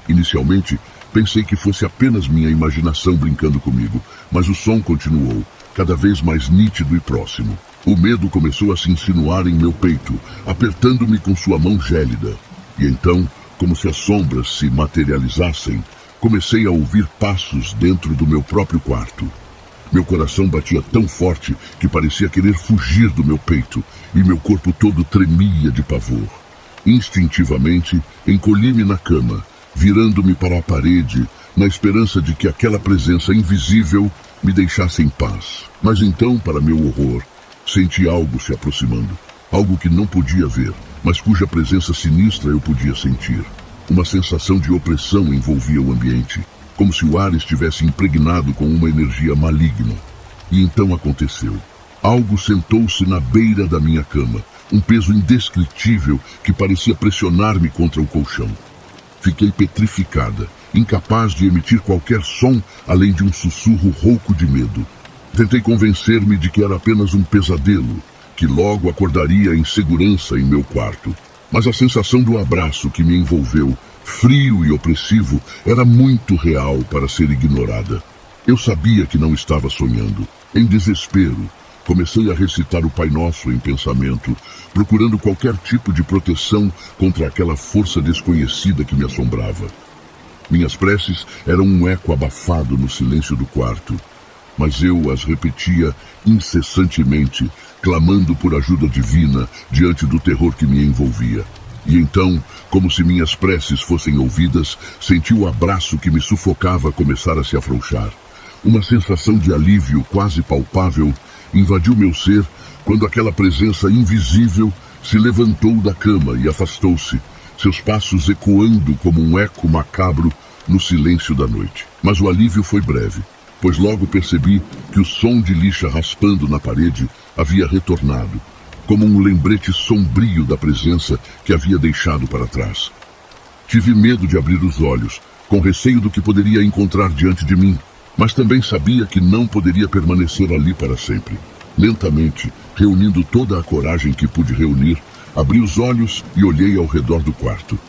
Inicialmente, pensei que fosse apenas minha imaginação brincando comigo, mas o som continuou, cada vez mais nítido e próximo. O medo começou a se insinuar em meu peito, apertando-me com sua mão gélida. E então, como se as sombras se materializassem, comecei a ouvir passos dentro do meu próprio quarto. Meu coração batia tão forte que parecia querer fugir do meu peito, e meu corpo todo tremia de pavor. Instintivamente, encolhi-me na cama, virando-me para a parede, na esperança de que aquela presença invisível me deixasse em paz. Mas então, para meu horror, senti algo se aproximando. Algo que não podia ver, mas cuja presença sinistra eu podia sentir. Uma sensação de opressão envolvia o ambiente, como se o ar estivesse impregnado com uma energia maligna. E então aconteceu. Algo sentou-se na beira da minha cama, um peso indescritível que parecia pressionar-me contra o colchão. Fiquei petrificada, incapaz de emitir qualquer som além de um sussurro rouco de medo. Tentei convencer-me de que era apenas um pesadelo, que logo acordaria em segurança em meu quarto. Mas a sensação do abraço que me envolveu, frio e opressivo, era muito real para ser ignorada. Eu sabia que não estava sonhando. Em desespero, comecei a recitar o Pai Nosso em pensamento, procurando qualquer tipo de proteção contra aquela força desconhecida que me assombrava. Minhas preces eram um eco abafado no silêncio do quarto, mas eu as repetia incessantemente, clamando por ajuda divina diante do terror que me envolvia. E então, como se minhas preces fossem ouvidas, senti o abraço que me sufocava começar a se afrouxar. Uma sensação de alívio quase palpável invadiu meu ser quando aquela presença invisível se levantou da cama e afastou-se, seus passos ecoando como um eco macabro no silêncio da noite. Mas o alívio foi breve, pois logo percebi que o som de lixa raspando na parede havia retornado, como um lembrete sombrio da presença que havia deixado para trás. Tive medo de abrir os olhos, com receio do que poderia encontrar diante de mim, mas também sabia que não poderia permanecer ali para sempre. Lentamente, reunindo toda a coragem que pude reunir, abri os olhos e olhei ao redor do quarto.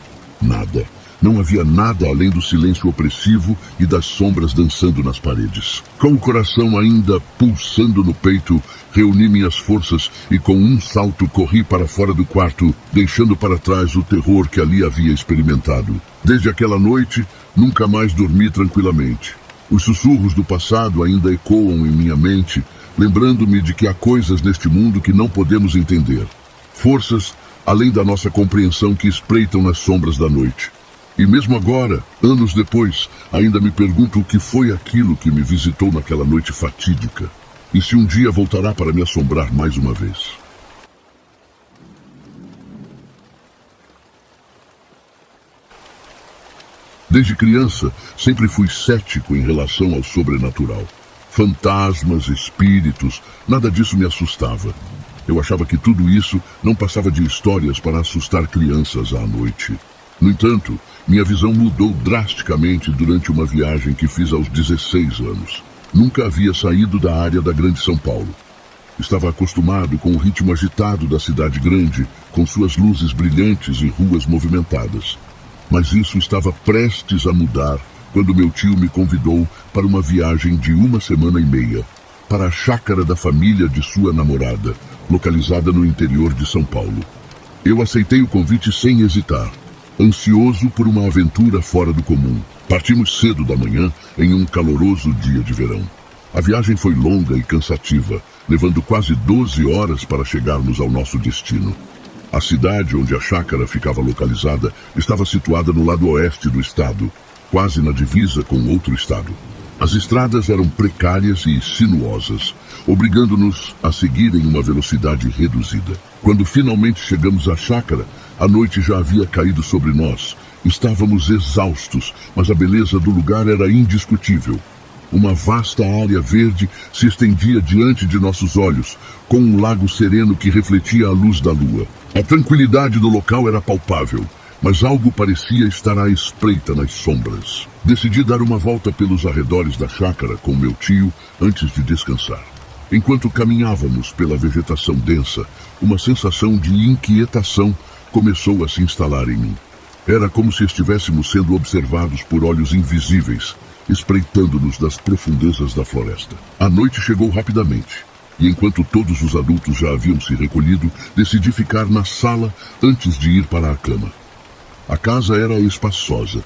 Nada. Não havia nada além do silêncio opressivo e das sombras dançando nas paredes. Com o coração ainda pulsando no peito, reuni minhas forças e com um salto corri para fora do quarto, deixando para trás o terror que ali havia experimentado. Desde aquela noite, nunca mais dormi tranquilamente. Os sussurros do passado ainda ecoam em minha mente, lembrando-me de que há coisas neste mundo que não podemos entender. Forças além da nossa compreensão que espreitam nas sombras da noite. E mesmo agora, anos depois, ainda me pergunto o que foi aquilo que me visitou naquela noite fatídica. E se um dia voltará para me assombrar mais uma vez. Desde criança, sempre fui cético em relação ao sobrenatural. Fantasmas, espíritos, nada disso me assustava. Eu achava que tudo isso não passava de histórias para assustar crianças à noite. No entanto, minha visão mudou drasticamente durante uma viagem que fiz aos 16 anos. Nunca havia saído da área da Grande São Paulo. Estava acostumado com o ritmo agitado da cidade grande, com suas luzes brilhantes e ruas movimentadas. Mas isso estava prestes a mudar quando meu tio me convidou para uma viagem de 1,5 semanas, para a chácara da família de sua namorada, localizada no interior de São Paulo. Eu aceitei o convite sem hesitar, ansioso por uma aventura fora do comum. Partimos cedo da manhã, em um caloroso dia de verão. A viagem foi longa e cansativa, levando quase 12 horas para chegarmos ao nosso destino. A cidade onde a chácara ficava localizada estava situada no lado oeste do estado, quase na divisa com outro estado. As estradas eram precárias e sinuosas, obrigando-nos a seguir em uma velocidade reduzida. Quando finalmente chegamos à chácara, a noite já havia caído sobre nós. Estávamos exaustos, mas a beleza do lugar era indiscutível. Uma vasta área verde se estendia diante de nossos olhos, com um lago sereno que refletia a luz da lua. A tranquilidade do local era palpável, mas algo parecia estar à espreita nas sombras. Decidi dar uma volta pelos arredores da chácara com meu tio antes de descansar. Enquanto caminhávamos pela vegetação densa, uma sensação de inquietação começou a se instalar em mim. Era como se estivéssemos sendo observados por olhos invisíveis, espreitando-nos das profundezas da floresta. A noite chegou rapidamente, e enquanto todos os adultos já haviam se recolhido, decidi ficar na sala antes de ir para a cama. A casa era espaçosa,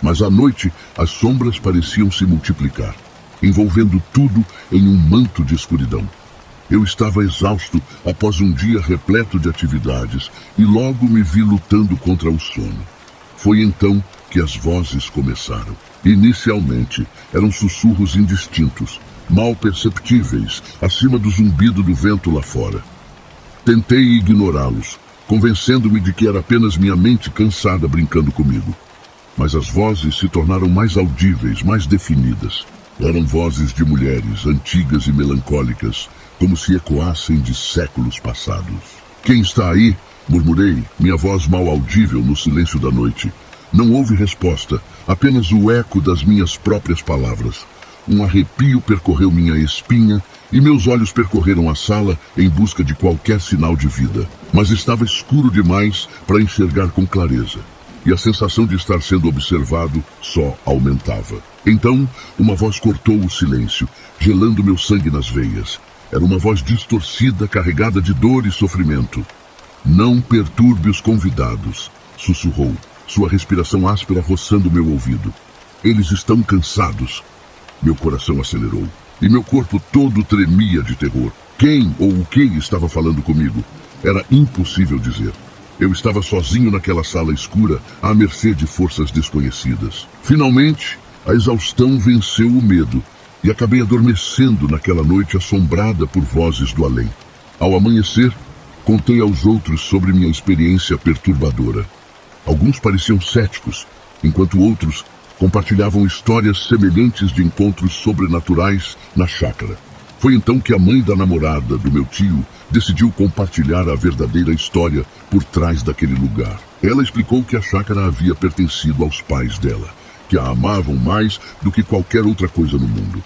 mas à noite as sombras pareciam se multiplicar, envolvendo tudo em um manto de escuridão. Eu estava exausto após um dia repleto de atividades e logo me vi lutando contra o sono. Foi então que as vozes começaram. Inicialmente, eram sussurros indistintos, mal perceptíveis, acima do zumbido do vento lá fora. Tentei ignorá-los, convencendo-me de que era apenas minha mente cansada brincando comigo. Mas as vozes se tornaram mais audíveis, mais definidas. Eram vozes de mulheres, antigas e melancólicas, como se ecoassem de séculos passados. "Quem está aí?" murmurei, minha voz mal audível no silêncio da noite. Não houve resposta, apenas o eco das minhas próprias palavras. Um arrepio percorreu minha espinha e meus olhos percorreram a sala em busca de qualquer sinal de vida. Mas estava escuro demais para enxergar com clareza, e a sensação de estar sendo observado só aumentava. Então, uma voz cortou o silêncio, gelando meu sangue nas veias. Era uma voz distorcida, carregada de dor e sofrimento. "Não perturbe os convidados", sussurrou, sua respiração áspera roçando meu ouvido. "Eles estão cansados." Meu coração acelerou, e meu corpo todo tremia de terror. Quem ou o que estava falando comigo? Era impossível dizer. Eu estava sozinho naquela sala escura, à mercê de forças desconhecidas. Finalmente, a exaustão venceu o medo, e acabei adormecendo naquela noite assombrada por vozes do além. Ao amanhecer, contei aos outros sobre minha experiência perturbadora. Alguns pareciam céticos, enquanto outros compartilhavam histórias semelhantes de encontros sobrenaturais na chácara. Foi então que a mãe da namorada do meu tio decidiu compartilhar a verdadeira história por trás daquele lugar. Ela explicou que a chácara havia pertencido aos pais dela, que a amavam mais do que qualquer outra coisa no mundo.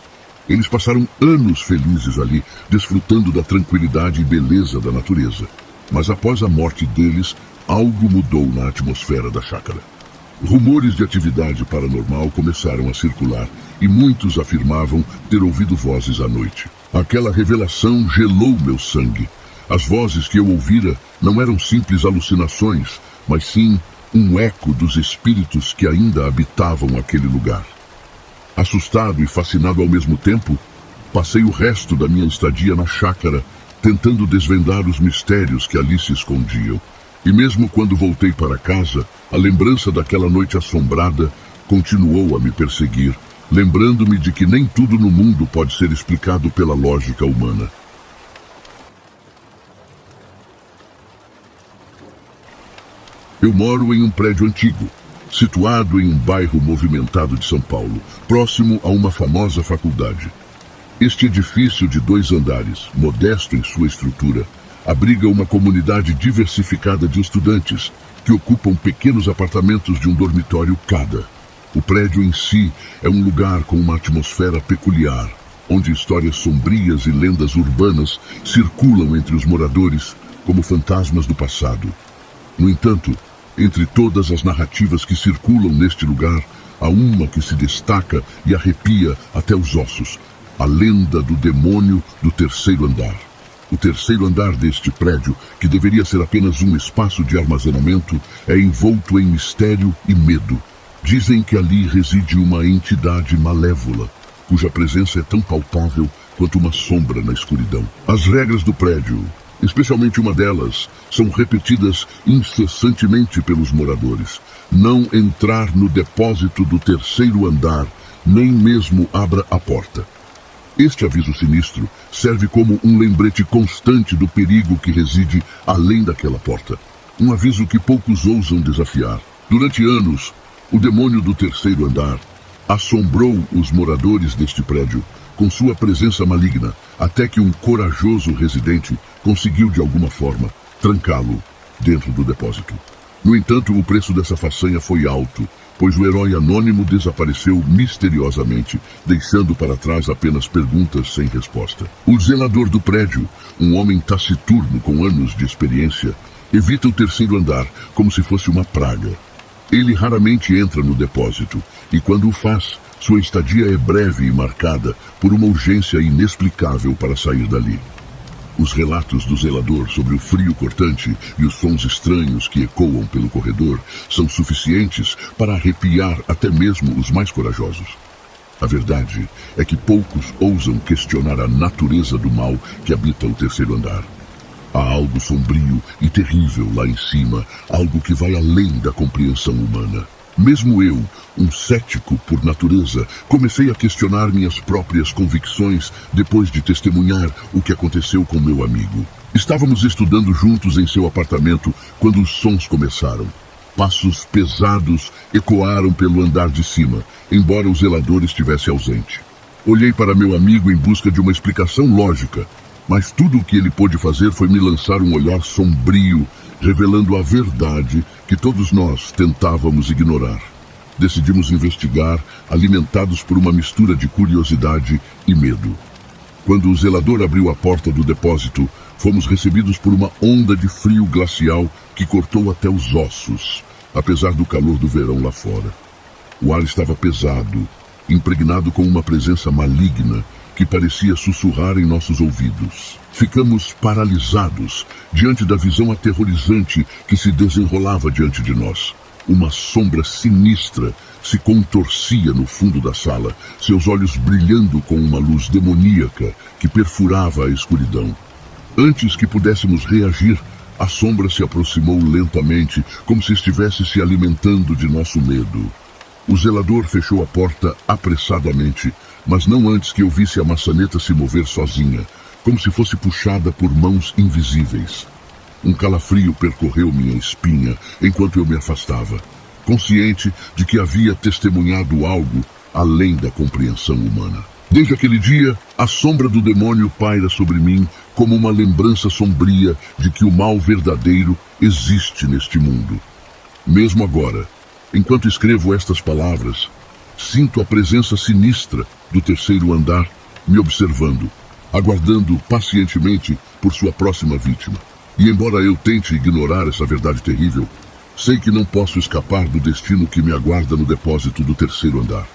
Eles passaram anos felizes ali, desfrutando da tranquilidade e beleza da natureza. Mas após a morte deles, algo mudou na atmosfera da chácara. Rumores de atividade paranormal começaram a circular e muitos afirmavam ter ouvido vozes à noite. Aquela revelação gelou meu sangue. As vozes que eu ouvira não eram simples alucinações, mas sim um eco dos espíritos que ainda habitavam aquele lugar. Assustado e fascinado ao mesmo tempo, passei o resto da minha estadia na chácara, tentando desvendar os mistérios que ali se escondiam. E mesmo quando voltei para casa, a lembrança daquela noite assombrada continuou a me perseguir, lembrando-me de que nem tudo no mundo pode ser explicado pela lógica humana. Eu moro em um prédio antigo, situado em um bairro movimentado de São Paulo, próximo a uma famosa faculdade. Este edifício de 2 andares, modesto em sua estrutura, abriga uma comunidade diversificada de estudantes que ocupam pequenos apartamentos de um dormitório cada. O prédio em si é um lugar com uma atmosfera peculiar, onde histórias sombrias e lendas urbanas circulam entre os moradores como fantasmas do passado. No entanto, entre todas as narrativas que circulam neste lugar, há uma que se destaca e arrepia até os ossos: a lenda do demônio do 3º andar. O 3º andar deste prédio, que deveria ser apenas um espaço de armazenamento, é envolto em mistério e medo. Dizem que ali reside uma entidade malévola, cuja presença é tão palpável quanto uma sombra na escuridão. As regras do prédio, especialmente uma delas, são repetidas incessantemente pelos moradores. Não entrar no depósito do 3º andar, nem mesmo abra a porta. Este aviso sinistro serve como um lembrete constante do perigo que reside além daquela porta. Um aviso que poucos ousam desafiar. Durante anos, o demônio do 3º andar assombrou os moradores deste prédio com sua presença maligna, até que um corajoso residente conseguiu, de alguma forma, trancá-lo dentro do depósito. No entanto, o preço dessa façanha foi alto, pois o herói anônimo desapareceu misteriosamente, deixando para trás apenas perguntas sem resposta. O zelador do prédio, um homem taciturno com anos de experiência, evita o terceiro andar como se fosse uma praga. Ele raramente entra no depósito, e quando o faz, sua estadia é breve e marcada por uma urgência inexplicável para sair dali. Os relatos do zelador sobre o frio cortante e os sons estranhos que ecoam pelo corredor são suficientes para arrepiar até mesmo os mais corajosos. A verdade é que poucos ousam questionar a natureza do mal que habita o terceiro andar. Há algo sombrio e terrível lá em cima, algo que vai além da compreensão humana. Mesmo eu, um cético por natureza, comecei a questionar minhas próprias convicções depois de testemunhar o que aconteceu com meu amigo. Estávamos estudando juntos em seu apartamento quando os sons começaram. Passos pesados ecoaram pelo andar de cima, embora o zelador estivesse ausente. Olhei para meu amigo em busca de uma explicação lógica, mas tudo o que ele pôde fazer foi me lançar um olhar sombrio, revelando a verdade que todos nós tentávamos ignorar. Decidimos investigar, alimentados por uma mistura de curiosidade e medo. Quando o zelador abriu a porta do depósito, fomos recebidos por uma onda de frio glacial que cortou até os ossos, apesar do calor do verão lá fora. O ar estava pesado, impregnado com uma presença maligna que parecia sussurrar em nossos ouvidos. Ficamos paralisados diante da visão aterrorizante que se desenrolava diante de nós. Uma sombra sinistra se contorcia no fundo da sala, seus olhos brilhando com uma luz demoníaca que perfurava a escuridão. Antes que pudéssemos reagir, a sombra se aproximou lentamente, como se estivesse se alimentando de nosso medo. O zelador fechou a porta apressadamente, mas não antes que eu visse a maçaneta se mover sozinha, como se fosse puxada por mãos invisíveis. Um calafrio percorreu minha espinha enquanto eu me afastava, consciente de que havia testemunhado algo além da compreensão humana. Desde aquele dia, a sombra do demônio paira sobre mim como uma lembrança sombria de que o mal verdadeiro existe neste mundo. Mesmo agora, enquanto escrevo estas palavras, sinto a presença sinistra do terceiro andar me observando, aguardando pacientemente por sua próxima vítima. E embora eu tente ignorar essa verdade terrível, sei que não posso escapar do destino que me aguarda no depósito do terceiro andar.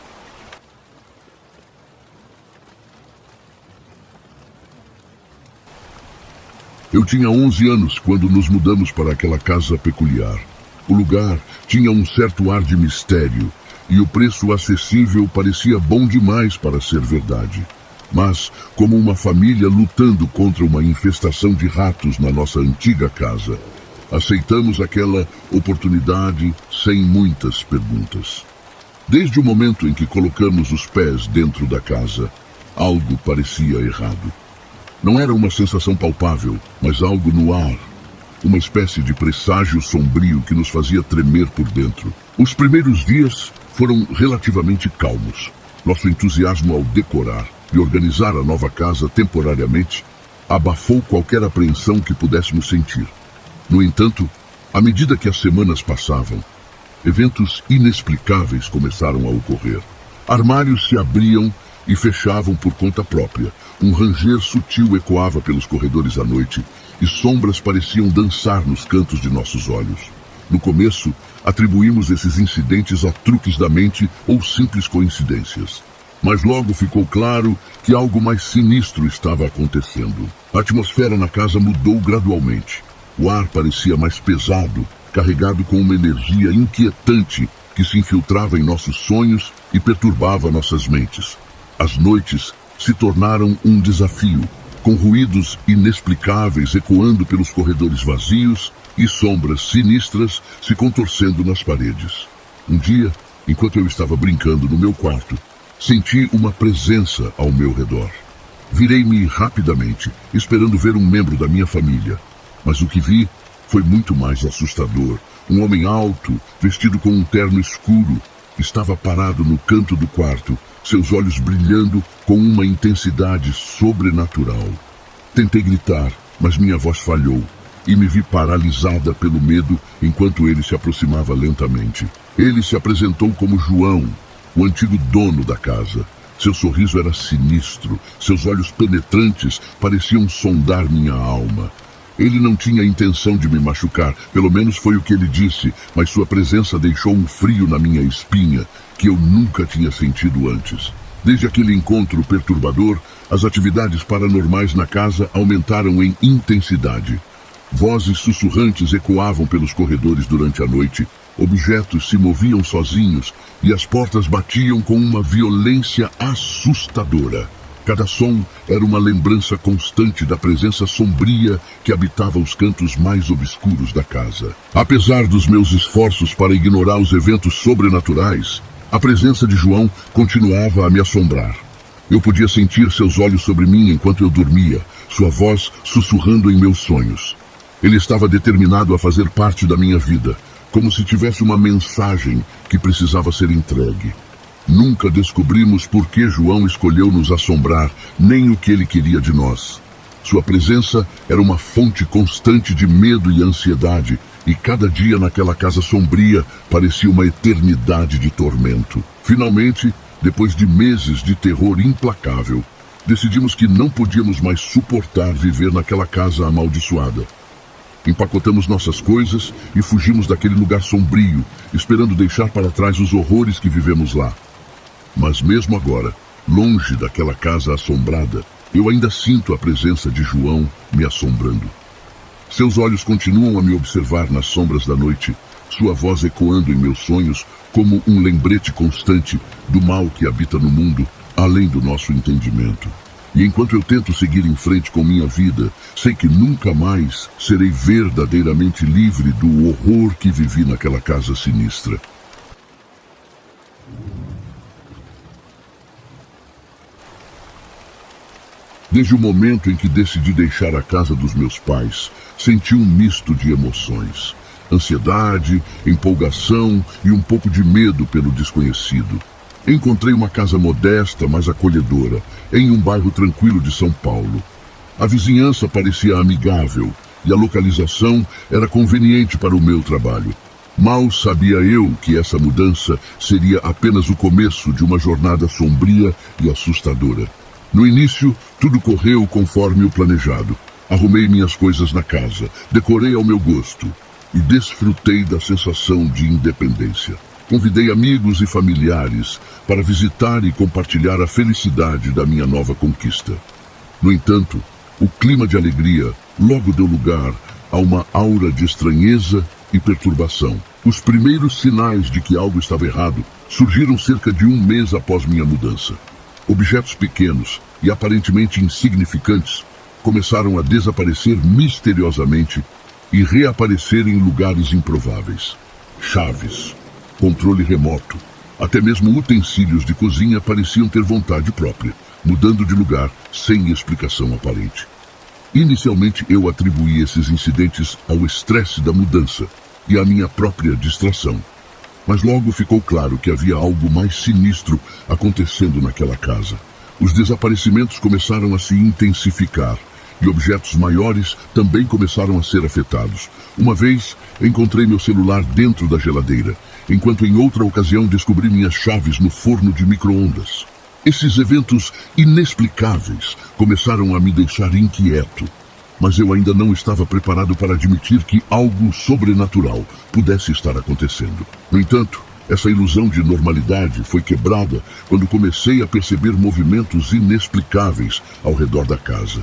Eu tinha 11 anos quando nos mudamos para aquela casa peculiar. O lugar tinha um certo ar de mistério, e o preço acessível parecia bom demais para ser verdade. Mas, como uma família lutando contra uma infestação de ratos na nossa antiga casa, aceitamos aquela oportunidade sem muitas perguntas. Desde o momento em que colocamos os pés dentro da casa, algo parecia errado. Não era uma sensação palpável, mas algo no ar. Uma espécie de presságio sombrio que nos fazia tremer por dentro. Os primeiros dias foram relativamente calmos. Nosso entusiasmo ao decorar e organizar a nova casa temporariamente abafou qualquer apreensão que pudéssemos sentir. No entanto, à medida que as semanas passavam, eventos inexplicáveis começaram a ocorrer. Armários se abriam e fechavam por conta própria. Um ranger sutil ecoava pelos corredores à noite e sombras pareciam dançar nos cantos de nossos olhos. No começo, atribuímos esses incidentes a truques da mente ou simples coincidências. Mas logo ficou claro que algo mais sinistro estava acontecendo. A atmosfera na casa mudou gradualmente. O ar parecia mais pesado, carregado com uma energia inquietante que se infiltrava em nossos sonhos e perturbava nossas mentes. As noites se tornaram um desafio, com ruídos inexplicáveis ecoando pelos corredores vazios e sombras sinistras se contorcendo nas paredes. Um dia, enquanto eu estava brincando no meu quarto, senti uma presença ao meu redor. Virei-me rapidamente, esperando ver um membro da minha família. Mas o que vi foi muito mais assustador. Um homem alto, vestido com um terno escuro, Estava parado no canto do quarto, seus olhos brilhando com uma intensidade sobrenatural. Tentei gritar, mas minha voz falhou, e me vi paralisada pelo medo enquanto ele se aproximava lentamente. Ele se apresentou como João, o antigo dono da casa. Seu sorriso era sinistro, seus olhos penetrantes pareciam sondar minha alma. Ele não tinha intenção de me machucar, pelo menos foi o que ele disse, mas sua presença deixou um frio na minha espinha que eu nunca tinha sentido antes. Desde aquele encontro perturbador, as atividades paranormais na casa aumentaram em intensidade. Vozes sussurrantes ecoavam pelos corredores durante a noite, objetos se moviam sozinhos e as portas batiam com uma violência assustadora. Cada som era uma lembrança constante da presença sombria que habitava os cantos mais obscuros da casa. Apesar dos meus esforços para ignorar os eventos sobrenaturais, a presença de João continuava a me assombrar. Eu podia sentir seus olhos sobre mim enquanto eu dormia, sua voz sussurrando em meus sonhos. Ele estava determinado a fazer parte da minha vida, como se tivesse uma mensagem que precisava ser entregue. Nunca descobrimos por que João escolheu nos assombrar, nem o que ele queria de nós. Sua presença era uma fonte constante de medo e ansiedade, e cada dia naquela casa sombria parecia uma eternidade de tormento. Finalmente, depois de meses de terror implacável, decidimos que não podíamos mais suportar viver naquela casa amaldiçoada. Empacotamos nossas coisas e fugimos daquele lugar sombrio, esperando deixar para trás os horrores que vivemos lá. Mas mesmo agora, longe daquela casa assombrada, eu ainda sinto a presença de João me assombrando. Seus olhos continuam a me observar nas sombras da noite, sua voz ecoando em meus sonhos como um lembrete constante do mal que habita no mundo, além do nosso entendimento. E enquanto eu tento seguir em frente com minha vida, sei que nunca mais serei verdadeiramente livre do horror que vivi naquela casa sinistra. Desde o momento em que decidi deixar a casa dos meus pais, senti um misto de emoções. Ansiedade, empolgação e um pouco de medo pelo desconhecido. Encontrei uma casa modesta, mas acolhedora, em um bairro tranquilo de São Paulo. A vizinhança parecia amigável e a localização era conveniente para o meu trabalho. Mal sabia eu que essa mudança seria apenas o começo de uma jornada sombria e assustadora. No início, tudo correu conforme o planejado. Arrumei minhas coisas na casa, decorei ao meu gosto e desfrutei da sensação de independência. Convidei amigos e familiares para visitar e compartilhar a felicidade da minha nova conquista. No entanto, o clima de alegria logo deu lugar a uma aura de estranheza e perturbação. Os primeiros sinais de que algo estava errado surgiram cerca de um mês após minha mudança. Objetos pequenos e aparentemente insignificantes começaram a desaparecer misteriosamente e reaparecer em lugares improváveis. Chaves, controle remoto, até mesmo utensílios de cozinha pareciam ter vontade própria, mudando de lugar sem explicação aparente. Inicialmente eu atribuí esses incidentes ao estresse da mudança e à minha própria distração. Mas logo ficou claro que havia algo mais sinistro acontecendo naquela casa. Os desaparecimentos começaram a se intensificar e objetos maiores também começaram a ser afetados. Uma vez, encontrei meu celular dentro da geladeira, enquanto em outra ocasião descobri minhas chaves no forno de micro-ondas. Esses eventos inexplicáveis começaram a me deixar inquieto, mas eu ainda não estava preparado para admitir que algo sobrenatural pudesse estar acontecendo. No entanto, essa ilusão de normalidade foi quebrada quando comecei a perceber movimentos inexplicáveis ao redor da casa.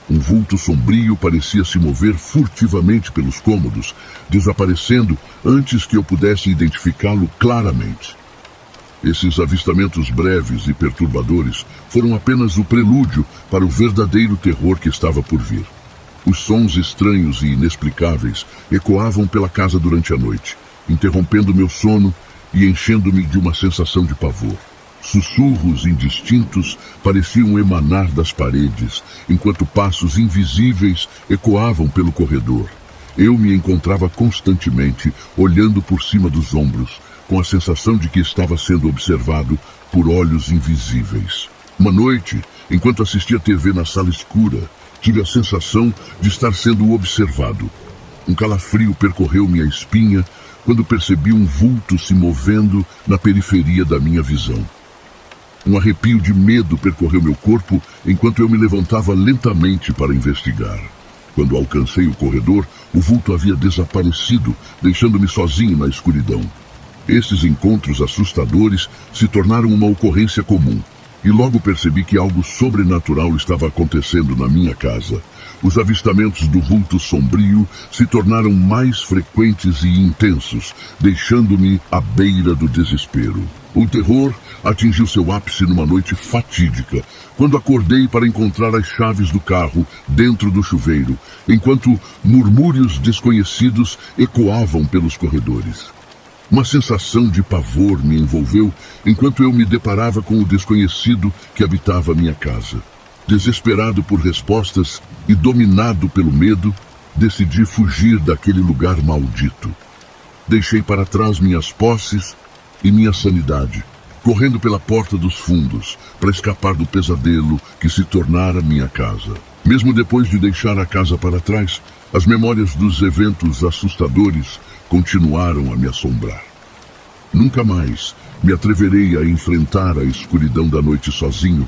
Um vulto sombrio parecia se mover furtivamente pelos cômodos, desaparecendo antes que eu pudesse identificá-lo claramente. Esses avistamentos breves e perturbadores foram apenas o prelúdio para o verdadeiro terror que estava por vir. Os sons estranhos e inexplicáveis ecoavam pela casa durante a noite, interrompendo meu sono e enchendo-me de uma sensação de pavor. Sussurros indistintos pareciam emanar das paredes, enquanto passos invisíveis ecoavam pelo corredor. Eu me encontrava constantemente olhando por cima dos ombros, com a sensação de que estava sendo observado por olhos invisíveis. Uma noite, enquanto assistia TV na sala escura, tive a sensação de estar sendo observado. Um calafrio percorreu minha espinha quando percebi um vulto se movendo na periferia da minha visão. Um arrepio de medo percorreu meu corpo enquanto eu me levantava lentamente para investigar. Quando alcancei o corredor, o vulto havia desaparecido, deixando-me sozinho na escuridão. Esses encontros assustadores se tornaram uma ocorrência comum, e logo percebi que algo sobrenatural estava acontecendo na minha casa. Os avistamentos do vulto sombrio se tornaram mais frequentes e intensos, deixando-me à beira do desespero. O terror atingiu seu ápice numa noite fatídica, quando acordei para encontrar as chaves do carro dentro do chuveiro, enquanto murmúrios desconhecidos ecoavam pelos corredores. Uma sensação de pavor me envolveu enquanto eu me deparava com o desconhecido que habitava minha casa. Desesperado por respostas e dominado pelo medo, decidi fugir daquele lugar maldito. Deixei para trás minhas posses e minha sanidade, correndo pela porta dos fundos para escapar do pesadelo que se tornara minha casa. Mesmo depois de deixar a casa para trás, as memórias dos eventos assustadores continuaram a me assombrar. Nunca mais me atreverei a enfrentar a escuridão da noite sozinho,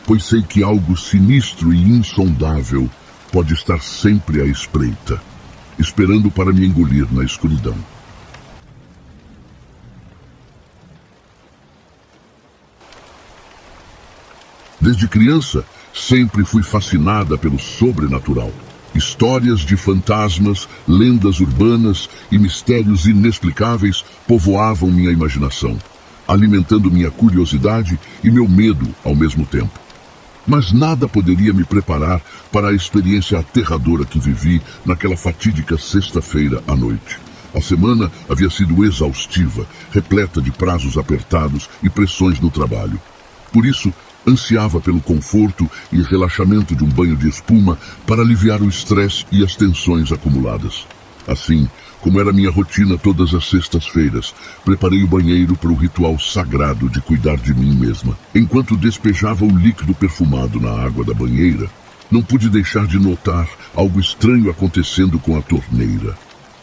pois sei que algo sinistro e insondável pode estar sempre à espreita, esperando para me engolir na escuridão. Desde criança, sempre fui fascinada pelo sobrenatural. Histórias de fantasmas, lendas urbanas e mistérios inexplicáveis povoavam minha imaginação, alimentando minha curiosidade e meu medo ao mesmo tempo. Mas nada poderia me preparar para a experiência aterradora que vivi naquela fatídica sexta-feira à noite. A semana havia sido exaustiva, repleta de prazos apertados e pressões no trabalho. Por isso, ansiava pelo conforto e relaxamento de um banho de espuma para aliviar o estresse e as tensões acumuladas. Assim, como era minha rotina todas as sextas-feiras, preparei o banheiro para o ritual sagrado de cuidar de mim mesma. Enquanto despejava o líquido perfumado na água da banheira, não pude deixar de notar algo estranho acontecendo com a torneira.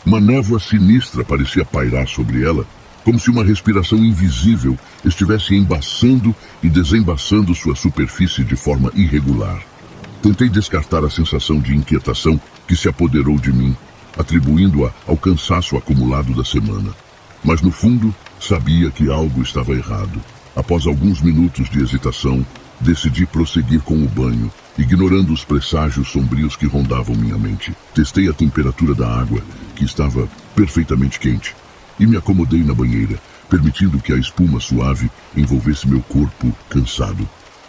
Uma névoa sinistra parecia pairar sobre ela, como se uma respiração invisível estivesse embaçando e desembaçando sua superfície de forma irregular. Tentei descartar a sensação de inquietação que se apoderou de mim, atribuindo-a ao cansaço acumulado da semana. Mas no fundo, sabia que algo estava errado. Após alguns minutos de hesitação, decidi prosseguir com o banho, ignorando os presságios sombrios que rondavam minha mente. Testei a temperatura da água, que estava perfeitamente quente, e me acomodei na banheira, permitindo que a espuma suave envolvesse meu corpo cansado.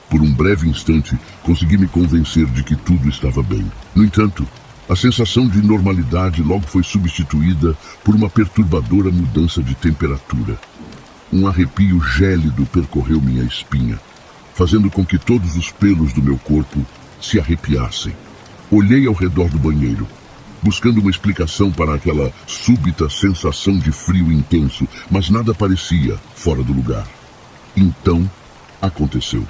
Por um breve instante, consegui me convencer de que tudo estava bem. No entanto, a sensação de normalidade logo foi substituída por uma perturbadora mudança de temperatura. Um arrepio gélido percorreu minha espinha, fazendo com que todos os pelos do meu corpo se arrepiassem. Olhei ao redor do banheiro, buscando uma explicação para aquela súbita sensação de frio intenso, mas nada parecia fora do lugar. Então, aconteceu.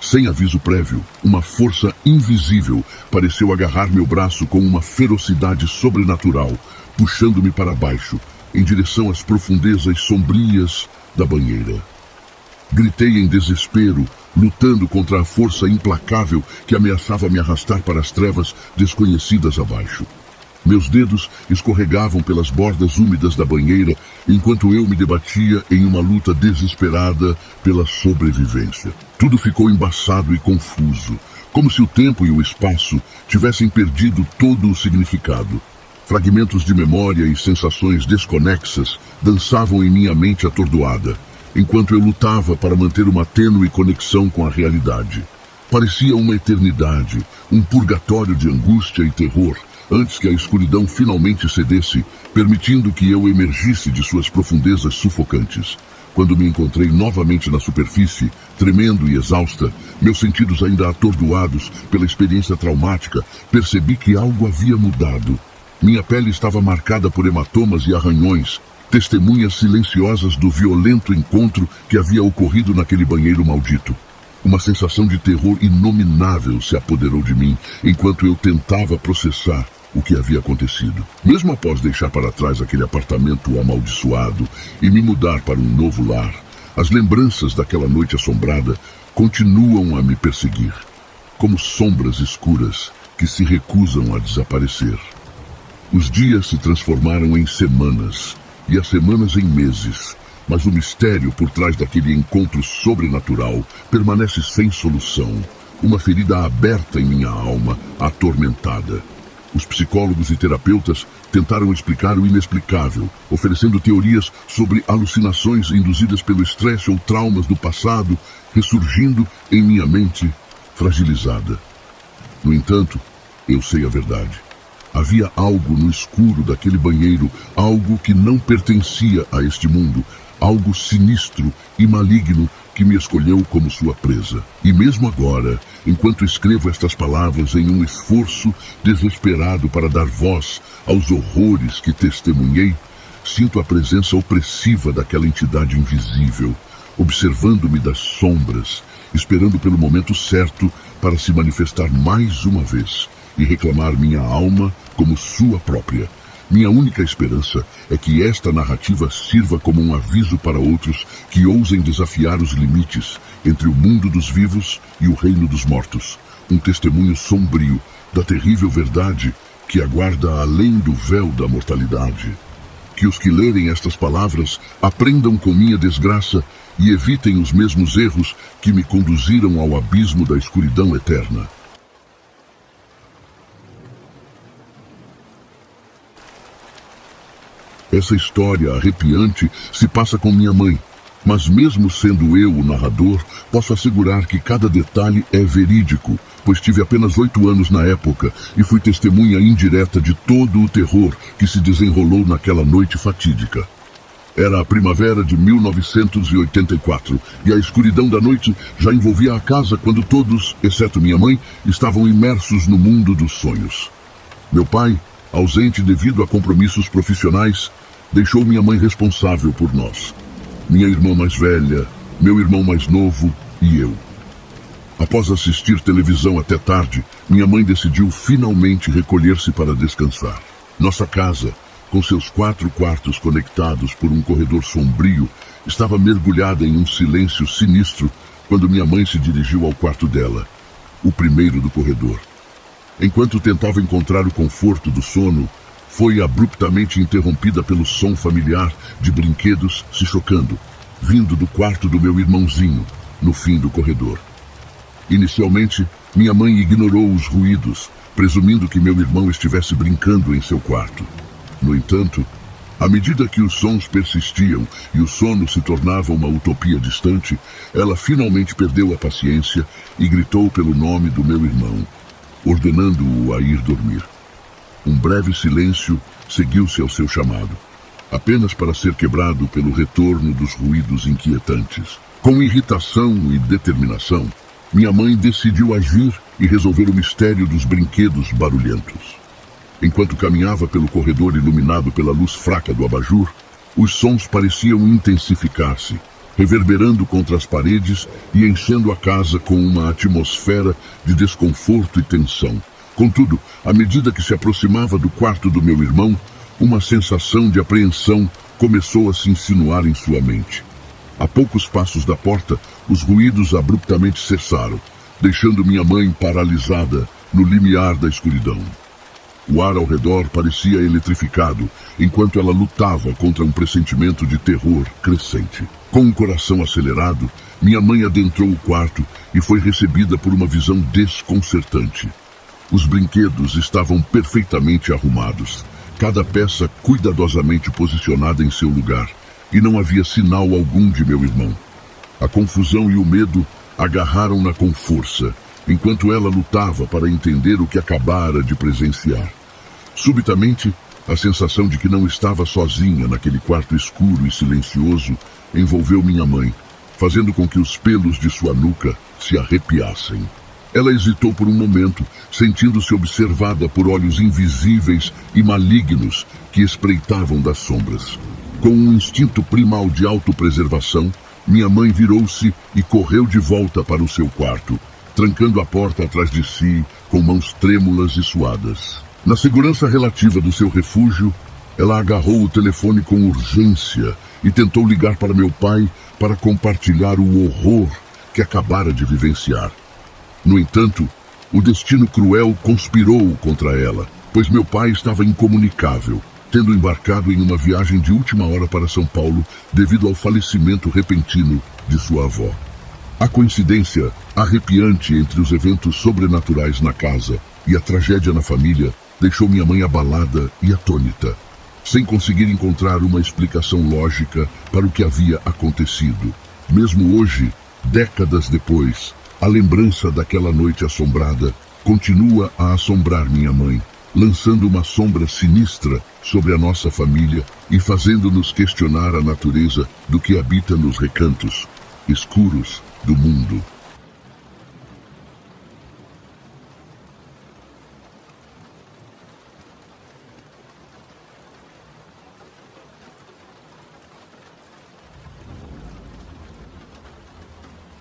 Sem aviso prévio, uma força invisível pareceu agarrar meu braço com uma ferocidade sobrenatural, puxando-me para baixo, em direção às profundezas sombrias da banheira. Gritei em desespero, lutando contra a força implacável que ameaçava me arrastar para as trevas desconhecidas abaixo. Meus dedos escorregavam pelas bordas úmidas da banheira, enquanto eu me debatia em uma luta desesperada pela sobrevivência. Tudo ficou embaçado e confuso, como se o tempo e o espaço tivessem perdido todo o significado. Fragmentos de memória e sensações desconexas dançavam em minha mente atordoada, enquanto eu lutava para manter uma tênue conexão com a realidade. Parecia uma eternidade, um purgatório de angústia e terror, antes que a escuridão finalmente cedesse, permitindo que eu emergisse de suas profundezas sufocantes. Quando me encontrei novamente na superfície, tremendo e exausta, meus sentidos ainda atordoados pela experiência traumática, percebi que algo havia mudado. Minha pele estava marcada por hematomas e arranhões, testemunhas silenciosas do violento encontro que havia ocorrido naquele banheiro maldito. Uma sensação de terror inominável se apoderou de mim enquanto eu tentava processar o que havia acontecido. Mesmo após deixar para trás aquele apartamento amaldiçoado e me mudar para um novo lar, as lembranças daquela noite assombrada continuam a me perseguir, como sombras escuras que se recusam a desaparecer. Os dias se transformaram em semanas, e as semanas em meses, mas o mistério por trás daquele encontro sobrenatural permanece sem solução, uma ferida aberta em minha alma, atormentada. Os psicólogos e terapeutas tentaram explicar o inexplicável, oferecendo teorias sobre alucinações induzidas pelo estresse ou traumas do passado, ressurgindo em minha mente fragilizada. No entanto, eu sei a verdade. Havia algo no escuro daquele banheiro, algo que não pertencia a este mundo, algo sinistro e maligno que me escolheu como sua presa. E mesmo agora, enquanto escrevo estas palavras em um esforço desesperado para dar voz aos horrores que testemunhei, sinto a presença opressiva daquela entidade invisível, observando-me das sombras, esperando pelo momento certo para se manifestar mais uma vez e reclamar minha alma como sua própria. Minha única esperança é que esta narrativa sirva como um aviso para outros que ousem desafiar os limites entre o mundo dos vivos e o reino dos mortos. Um testemunho sombrio da terrível verdade que aguarda além do véu da mortalidade. Que os que lerem estas palavras aprendam com minha desgraça e evitem os mesmos erros que me conduziram ao abismo da escuridão eterna. Essa história arrepiante se passa com minha mãe, mas mesmo sendo eu o narrador, posso assegurar que cada detalhe é verídico, pois tive apenas 8 anos na época e fui testemunha indireta de todo o terror que se desenrolou naquela noite fatídica. Era a primavera de 1984 e a escuridão da noite já envolvia a casa quando todos, exceto minha mãe, estavam imersos no mundo dos sonhos. Meu pai, ausente devido a compromissos profissionais, deixou minha mãe responsável por nós. Minha irmã mais velha, meu irmão mais novo e eu. Após assistir televisão até tarde, minha mãe decidiu finalmente recolher-se para descansar. Nossa casa, com seus 4 quartos conectados por um corredor sombrio, estava mergulhada em um silêncio sinistro quando minha mãe se dirigiu ao quarto dela, o primeiro do corredor. Enquanto tentava encontrar o conforto do sono, foi abruptamente interrompida pelo som familiar de brinquedos se chocando, vindo do quarto do meu irmãozinho, no fim do corredor. Inicialmente, minha mãe ignorou os ruídos, presumindo que meu irmão estivesse brincando em seu quarto. No entanto, à medida que os sons persistiam e o sono se tornava uma utopia distante, ela finalmente perdeu a paciência e gritou pelo nome do meu irmão, ordenando-o a ir dormir. Um breve silêncio seguiu-se ao seu chamado, apenas para ser quebrado pelo retorno dos ruídos inquietantes. Com irritação e determinação, minha mãe decidiu agir e resolver o mistério dos brinquedos barulhentos. Enquanto caminhava pelo corredor iluminado pela luz fraca do abajur, os sons pareciam intensificar-se, reverberando contra as paredes e enchendo a casa com uma atmosfera de desconforto e tensão. Contudo, à medida que se aproximava do quarto do meu irmão, uma sensação de apreensão começou a se insinuar em sua mente. A poucos passos da porta, os ruídos abruptamente cessaram, deixando minha mãe paralisada no limiar da escuridão. O ar ao redor parecia eletrificado, enquanto ela lutava contra um pressentimento de terror crescente. Com um coração acelerado, minha mãe adentrou o quarto e foi recebida por uma visão desconcertante. Os brinquedos estavam perfeitamente arrumados, cada peça cuidadosamente posicionada em seu lugar, e não havia sinal algum de meu irmão. A confusão e o medo agarraram-na com força, enquanto ela lutava para entender o que acabara de presenciar. Subitamente, a sensação de que não estava sozinha naquele quarto escuro e silencioso envolveu minha mãe, fazendo com que os pelos de sua nuca se arrepiassem. Ela hesitou por um momento, sentindo-se observada por olhos invisíveis e malignos que espreitavam das sombras. Com um instinto primal de autopreservação, minha mãe virou-se e correu de volta para o seu quarto, trancando a porta atrás de si com mãos trêmulas e suadas. Na segurança relativa do seu refúgio, ela agarrou o telefone com urgência e tentou ligar para meu pai para compartilhar o horror que acabara de vivenciar. No entanto, o destino cruel conspirou contra ela, pois meu pai estava incomunicável, tendo embarcado em uma viagem de última hora para São Paulo devido ao falecimento repentino de sua avó. A coincidência arrepiante entre os eventos sobrenaturais na casa e a tragédia na família deixou minha mãe abalada e atônita, sem conseguir encontrar uma explicação lógica para o que havia acontecido. Mesmo hoje, décadas depois, a lembrança daquela noite assombrada continua a assombrar minha mãe, lançando uma sombra sinistra sobre a nossa família e fazendo-nos questionar a natureza do que habita nos recantos escuros do mundo.